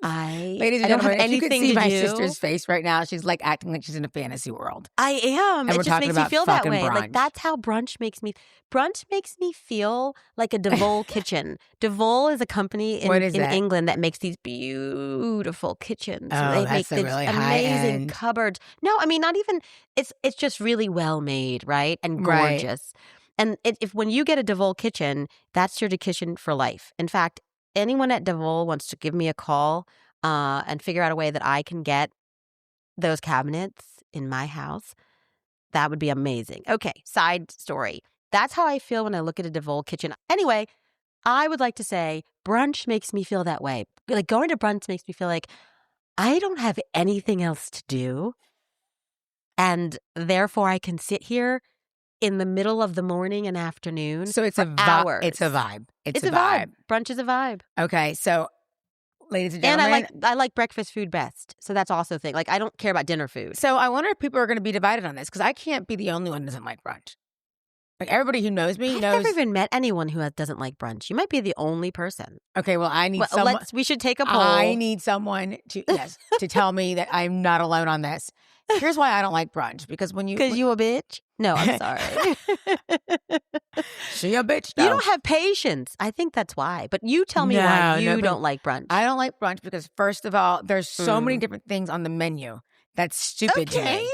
Ladies and I don't gentlemen, have anything if you could see my do. sister's face right now, she's like acting like she's in a fantasy world. I am. And it just makes me feel that way. Brunch. Like that's how brunch makes me. Brunch makes me feel like a DeVol kitchen. DeVol is a company in England that makes these beautiful kitchens. Oh, they that's make really amazing cupboards. No, I mean not even. It's just really well made, right, and gorgeous. Right. And when you get a DeVol kitchen, that's your kitchen for life. In fact, anyone at DeVol wants to give me a call and figure out a way that I can get those cabinets in my house, that would be amazing. Okay, side story. That's how I feel when I look at a DeVol kitchen. Anyway, I would like to say brunch makes me feel that way. Like going to brunch makes me feel like I don't have anything else to do. And therefore I can sit here in the middle of the morning and afternoon. So it's a vibe. It's a vibe. It's a vibe. Brunch is a vibe. Okay, so ladies and gentlemen. And I like breakfast food best. So that's also a thing. Like I don't care about dinner food. So I wonder if people are going to be divided on this because I can't be the only one who doesn't like brunch. Like everybody who knows me knows. I've never even met anyone who doesn't like brunch. You might be the only person. Okay, well I need someone. We should take a poll. I need someone to tell me that I'm not alone on this. Here's why I don't like brunch because you a bitch. No, I'm sorry. She a bitch, though. You don't have patience. I think that's why. But you tell me why you don't like brunch. I don't like brunch because, first of all, there's so many different things on the menu. That's stupid to me.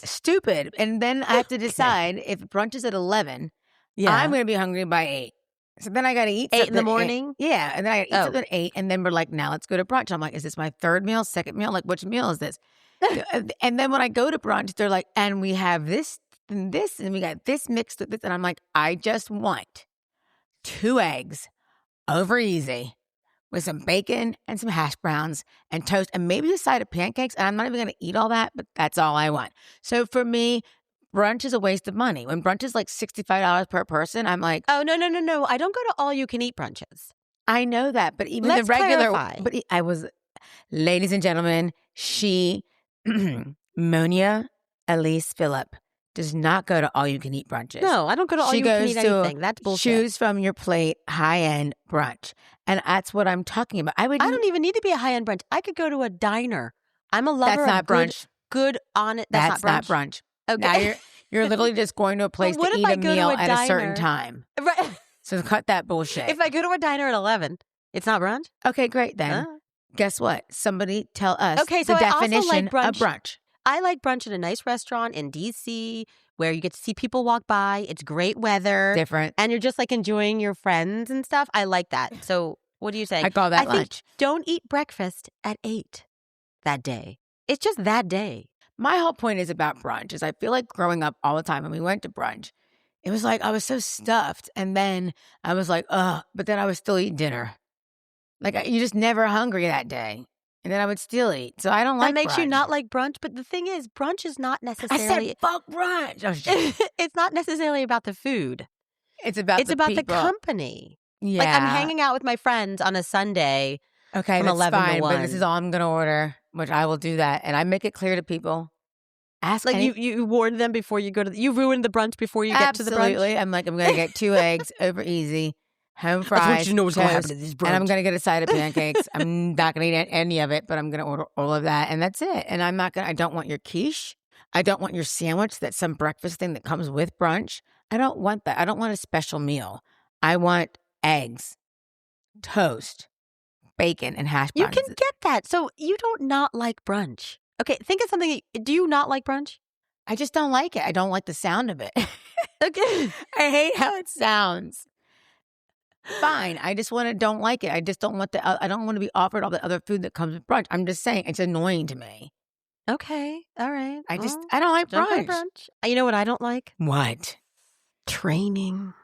Stupid. And then I have to decide if brunch is at 11, I'm going to be hungry by 8. So then I got to eat 8 in the morning? Yeah. And then I got to eat something at 8. And then we're like, now let's go to brunch. I'm like, is this my third meal, second meal? Like, which meal is this? And then when I go to brunch, they're like, and we have this and this, and we got this mixed with this. And I'm like, I just want 2 eggs over easy with some bacon and some hash browns and toast and maybe a side of pancakes. And I'm not even going to eat all that, but that's all I want. So for me, brunch is a waste of money. When brunch is like $65 per person, I'm like, oh, no. I don't go to all-you-can-eat brunches. I know that, but even Let's the regular, clarify. But ladies and gentlemen, Monya and Leyla Phillip does not go to all-you-can-eat brunches. No, I don't go to all-you-can-eat anything. That's bullshit. Choose from your plate, high-end brunch. And that's what I'm talking about. I don't even need to be a high-end brunch. I could go to a diner. I'm a lover of brunch. Good on it. That's not brunch. Okay. Now you're literally just going to a place to eat a meal at a certain time. Right. So cut that bullshit. If I go to a diner at 11, it's not brunch? Okay, great then. Guess what? Somebody tell us the definition of brunch. I like brunch in a nice restaurant in D.C. where you get to see people walk by. It's great weather. Different. And you're just like enjoying your friends and stuff. I like that. So what are you saying? I call that lunch. Don't eat breakfast at 8 that day. It's just that day. My whole point is about brunch is I feel like growing up all the time when we went to brunch, it was like I was so stuffed. And then I was like, ugh, but then I was still eating dinner. Like, you're just never hungry that day. And then I would still eat. So I don't like brunch. That makes you not like brunch. But the thing is, brunch is not necessarily... I said, fuck brunch. Oh, shit. It's not necessarily about the food. It's about the company. Yeah. Like, I'm hanging out with my friends on a Sunday from 11 fine, to 1. But this is all I'm going to order, which I will do that. And I make it clear to people. You warned them before you go to... You ruined the brunch before you get to the brunch? Absolutely. I'm like, I'm going to get 2 eggs over easy home fries, I want you to know what's going to happen toast, to this brunch. and I'm going to get a side of pancakes. I'm not going to eat any of it, but I'm going to order all of that, and that's it. And I don't want your quiche. I don't want your sandwich. That's some breakfast thing that comes with brunch. I don't want that. I don't want a special meal. I want eggs, toast, bacon, and hash browns. You can get that. So you don't not like brunch. Okay, think of something. Do you not like brunch? I just don't like it. I don't like the sound of it. Okay. I hate how it sounds. Fine. I just don't like it. I just don't want I don't want to be offered all the other food that comes with brunch. I'm just saying it's annoying to me. Okay. All right. I don't like brunch. You know what I don't like? What? Training.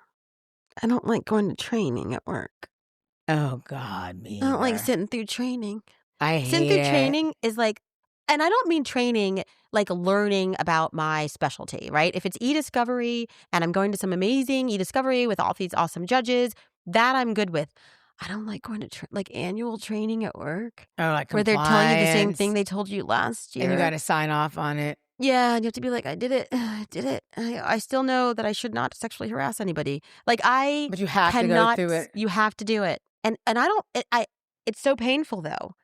I don't like going to training at work. Oh, God, me. I don't like sitting through training. I hate Sitting through training is like, and I don't mean training like learning about my specialty, right? If it's e-discovery and I'm going to some amazing e-discovery with all these awesome judges, that I'm good with. I don't like going to like annual training at work. Oh, like where they're telling you the same thing they told you last year. And you got to sign off on it. Yeah, and you have to be like, I did it. I did it. I still know that I should not sexually harass anybody. Like But you have to go through it. You have to do it. And I don't, it's so painful though.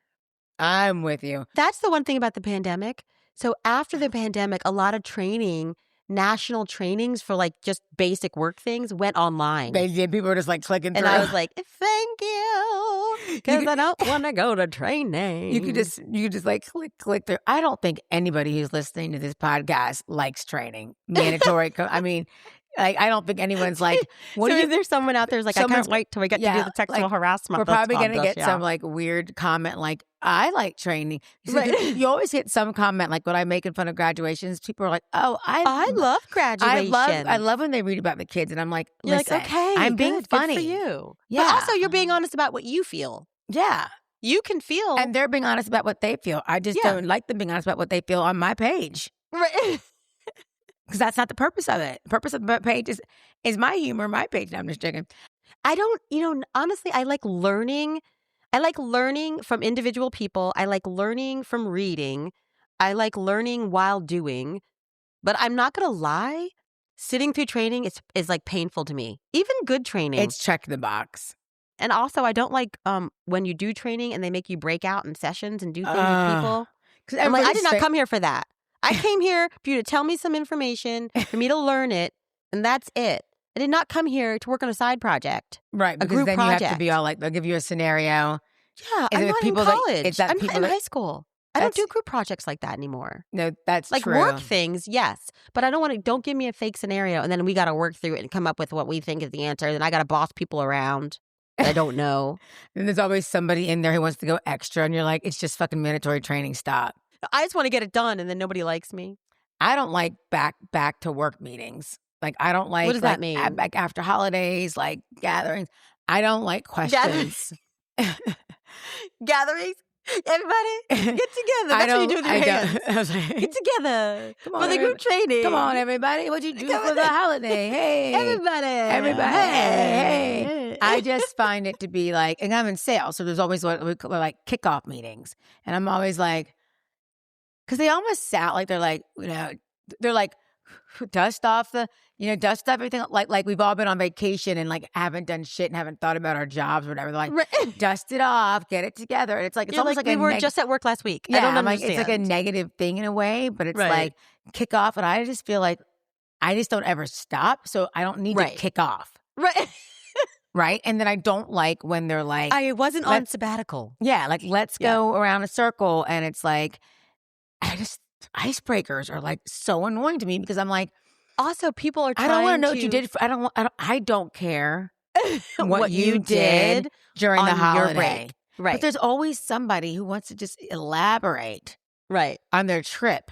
I'm with you. That's the one thing about the pandemic. So after the pandemic, a lot of training, national trainings for like just basic work things went online. They did. People were just like clicking through. And I was like, thank you. Because I don't want to go to training. You could just like click through. I don't think anybody who's listening to this podcast likes training. Mandatory. I mean, like, I don't think anyone's like, is there someone out there who's like, I can't wait till we get to do the sexual harassment. We're probably going to get some like weird comment like, I like training. Right. You always get some comment like when I'm making fun of graduations, people are like, oh, I love graduation. I love when they read about the kids. And I'm like, listen, you're like, okay, I'm being funny. Good for you. Yeah. But also you're being honest about what you feel. Yeah. You can feel. And they're being honest about what they feel. I just don't like them being honest about what they feel on my page. Right. Because that's not the purpose of it. The purpose of the page is my humor, my page. No, I'm just joking. I don't, honestly, I like learning. I like learning from individual people. I like learning from reading. I like learning while doing. But I'm not going to lie. Sitting through training is like painful to me. Even good training. It's check the box. And also, I don't like when you do training and they make you break out in sessions and do things with people. I'm like, I did not come here for that. I came here for you to tell me some information, for me to learn it, and that's it. I did not come here to work on a side project. Right, because then you have to be all like, they'll give you a scenario. Yeah, I'm not in college. I'm in high school. I don't do group projects like that anymore. No, that's like true. Work things, yes. But I don't give me a fake scenario, and then we got to work through it and come up with what we think is the answer. And then I got to boss people around that I don't know. And there's always somebody in there who wants to go extra, and you're like, it's just fucking mandatory training, stop. I just want to get it done, and then nobody likes me. I don't like back to work meetings. Like, I don't like. What does that mean? Back after holidays, like gatherings. I don't like questions. Gatherings? Everybody, get together. That's what you do with your hands. Get together for the group training. Come on, everybody. What'd you do for the holiday? Hey. Everybody. Hey. I just find it to be like, and I'm in sales, so there's always what we call like kickoff meetings. And I'm always like, because they almost sound like they're like, they're like, dust off everything. Like we've all been on vacation and like haven't done shit and haven't thought about our jobs or whatever. They're like, dust it off, get it together. And it's like, it's almost like we were just at work last week. Yeah, I don't understand. It's like a negative thing in a way, but it's like kick off. And I just feel like I just don't ever stop. So I don't need to kick off. Right. Right. And then I don't like when they're like, I wasn't on sabbatical. Yeah. Like, let's go around a circle. And it's like, icebreakers are like so annoying to me because I'm like, also people are trying I don't want to know what you did. I don't care what you did during the holiday. Your break. Right. But there's always somebody who wants to just elaborate on their trip.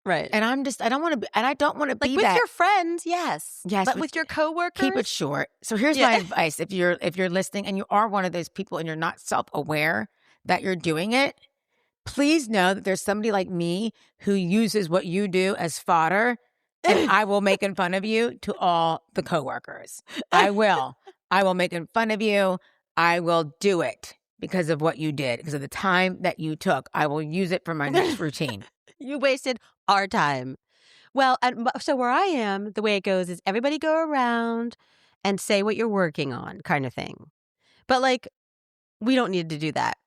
Right. And I don't want to be like be with that. Your friends, yes. But with your coworkers, keep it short. So here's my advice. If you're listening and you are one of those people and you're not self-aware that you're doing it, please know that there's somebody like me who uses what you do as fodder, and I will make fun of you to all the coworkers. I will make fun of you. I will do it because of what you did, because of the time that you took. I will use it for my next routine. You wasted our time. Well, and so where I am, the way it goes is everybody go around and say what you're working on kind of thing. But like, we don't need to do that.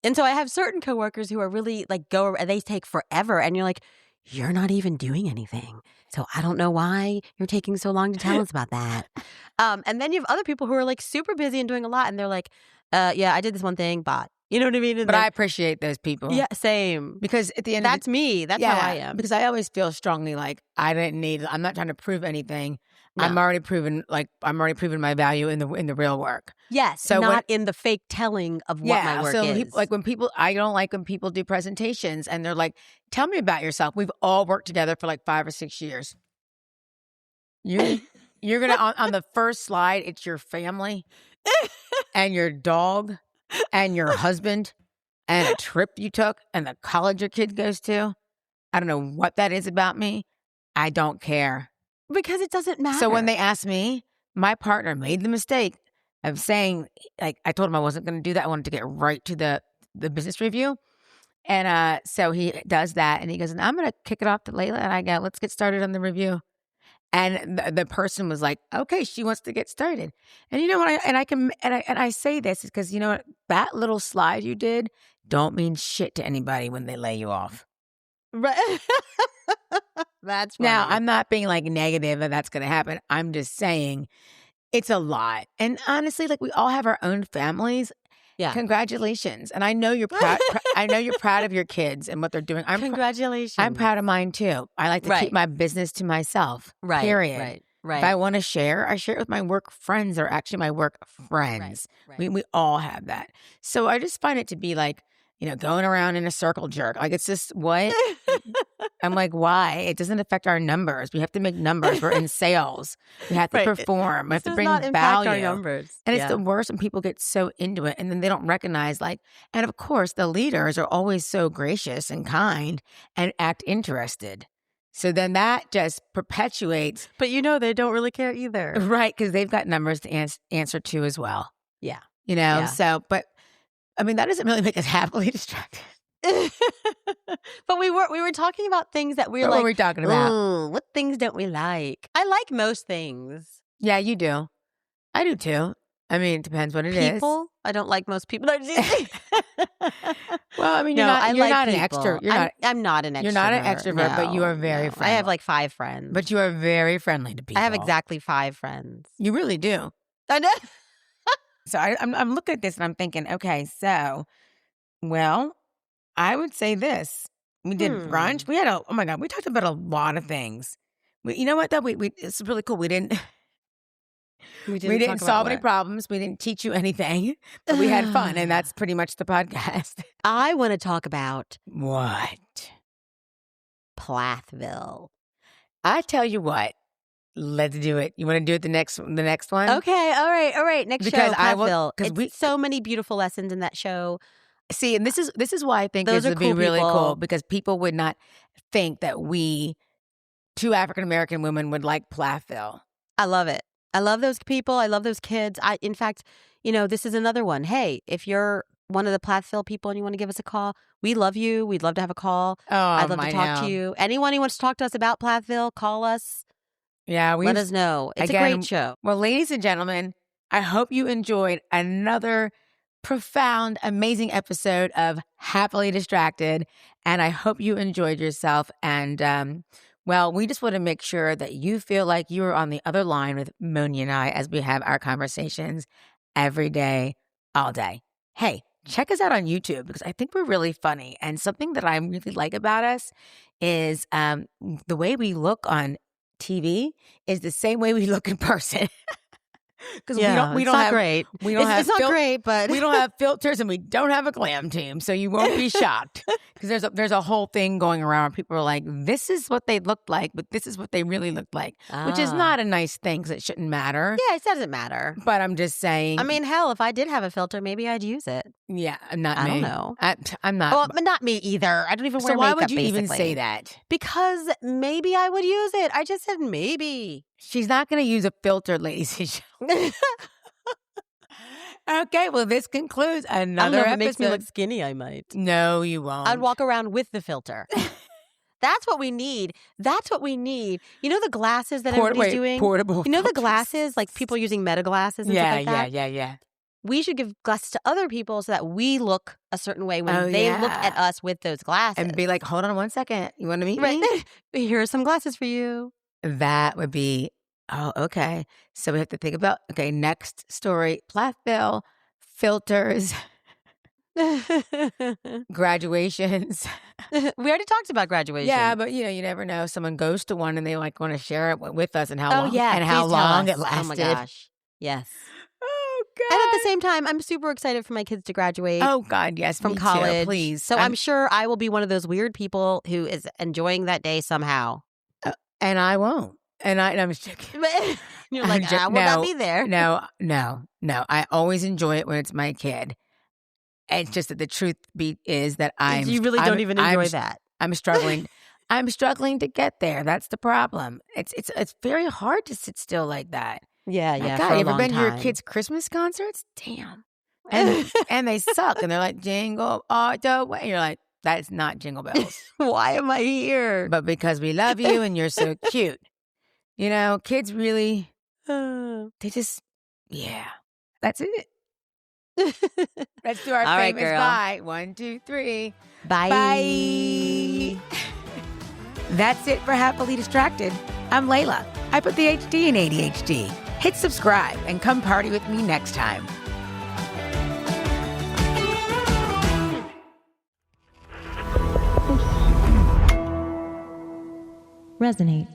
And so I have certain coworkers who are really like they take forever, and you're like, you're not even doing anything. So I don't know why you're taking so long to tell us about that. And then you have other people who are like super busy and doing a lot, and they're like, yeah, I did this one thing, but you know what I mean? And but I appreciate those people. Yeah, same. Because at the end that's me. That's how I am. Because I always feel strongly like I'm not trying to prove anything. No. I'm already proven my value in the real work. Yes, so not in the fake telling of what my work is. I don't like when people do presentations and they're like, tell me about yourself. We've all worked together for like 5 or 6 years. You're going to, on the first slide, it's your family and your dog and your husband and a trip you took and the college your kid goes to. I don't know what that is about me. I don't care. Because it doesn't matter. So when they asked me, my partner made the mistake of saying, like, I told him I wasn't going to do that. I wanted to get right to the business review. And so he does that. And he goes, I'm going to kick it off to Leyla. And I go, let's get started on the review. And the person was like, okay, she wants to get started. And you know what? I say this because, you know what? That little slide you did don't mean shit to anybody when they lay you off. Right. That's funny. Now, I'm not being like negative that that's going to happen. I'm just saying it's a lot. And honestly, like we all have our own families. Yeah. Congratulations. And I know you're proud. I know you're proud of your kids and what they're doing. Congratulations. I'm proud of mine too. I like to keep my business to myself. Right. Period. Right. If I want to share, I share it with my work friends or actually my work friends. Right. We all have that. So I just find it to be like, you know, going around in a circle jerk. Like, it's just, what? I'm like, why? It doesn't affect our numbers. We have to make numbers. We're in sales. We have to perform. We have to bring value. Our numbers. And it's the worst when people get so into it and then they don't recognize, like, and of course, the leaders are always so gracious and kind and act interested. So then that just perpetuates. But you know, they don't really care either. Right, because they've got numbers to answer to as well. Yeah. You know, so, but I mean, that doesn't really make us happily distracted. But we were talking about things that we're what were we talking about? What things don't we like? I like most things. Yeah, you do. I do too. I mean, it depends what it is. People? I don't like most people. Well, I mean, you're not an extrovert. I'm not an extrovert. You're not an extrovert, but you are very friendly. I have like 5 friends. But you are very friendly to people. I have exactly 5 friends. You really do. I know. So I'm looking at this and I'm thinking, okay, so, well, I would say this. We did brunch. We had oh my God, we talked about a lot of things. You know what though? It's really cool. We didn't solve any problems. We didn't teach you anything, but we had fun. And that's pretty much the podcast. I want to talk about what? Plathville. I tell you what. Let's do it. You want to do it the next one? Okay, all right. Next show, Plathville. It's so many beautiful lessons in that show. See, and this is why I think this would be really cool, because people would not think that we, 2 African American women, would like Plathville. I love it. I love those people. I love those kids. In fact, you know, this is another one. Hey, if you're one of the Plathville people and you want to give us a call, we love you. We'd love to have a call. Oh, I'd love to talk to you. Anyone who wants to talk to us about Plathville, call us. Yeah, let us know. It's a great show. Well, ladies and gentlemen, I hope you enjoyed another profound, amazing episode of Happily Distracted, and I hope you enjoyed yourself. And well, we just want to make sure that you feel like you are on the other line with Monya and I as we have our conversations every day, all day. Hey, check us out on YouTube because I think we're really funny. And something that I really like about us is the way we look on TV is the same way we look in person. Because it's not great. It's not great, but we don't have filters and we don't have a glam team, so you won't be shocked. Because there's a whole thing going around. People are like, "This is what they looked like, but this is what they really looked like," which is not a nice thing because it shouldn't matter. Yeah, it doesn't matter. But I'm just saying. I mean, hell, if I did have a filter, maybe I'd use it. Yeah, not me. I don't know. I'm not. Well, not me either. I don't even wear makeup. So why would you even say that? Because maybe I would use it. I just said maybe. She's not going to use a filter, ladies and gentlemen. Okay, well, this concludes another episode. If it makes me look skinny, I might. No, you won't. I'd walk around with the filter. That's what we need. That's what we need. You know the glasses that everybody's doing? Portable. You know the glasses, like people using meta glasses and stuff like that? Yeah. We should give glasses to other people so that we look a certain way when they look at us with those glasses. And be like, hold on 1 second. You want to meet me? Here are some glasses for you. That would be, okay. So we have to think about, next story. Plathville, filters, graduations. We already talked about graduation. Yeah, but you never know. Someone goes to one and they want to share it with us and how long, it lasted. Oh my gosh. Yes. Oh, God. And at the same time, I'm super excited for my kids to graduate. Oh, God, yes. From me college. Too, please. So I'm sure I will be one of those weird people who is enjoying that day somehow. And I won't. And I'm just joking. You're like, I will not be there. No. I always enjoy it when it's my kid. It's just that the truth is that You really don't even enjoy that. I'm struggling. I'm struggling to get there. That's the problem. It's very hard to sit still like that. Yeah. God, you ever been to your kids' Christmas concerts? Damn. And they suck. And they're like, jingle all the way. And you're like, that's not Jingle Bells. Why am I here? But because we love you and you're so cute. Kids really, they just, that's it. Let's do our all famous right, bye. 1, 2, 3. Bye. Bye. That's it for Happily Distracted. I'm Leyla. I put the HD in ADHD. Hit subscribe and come party with me next time. Resonate.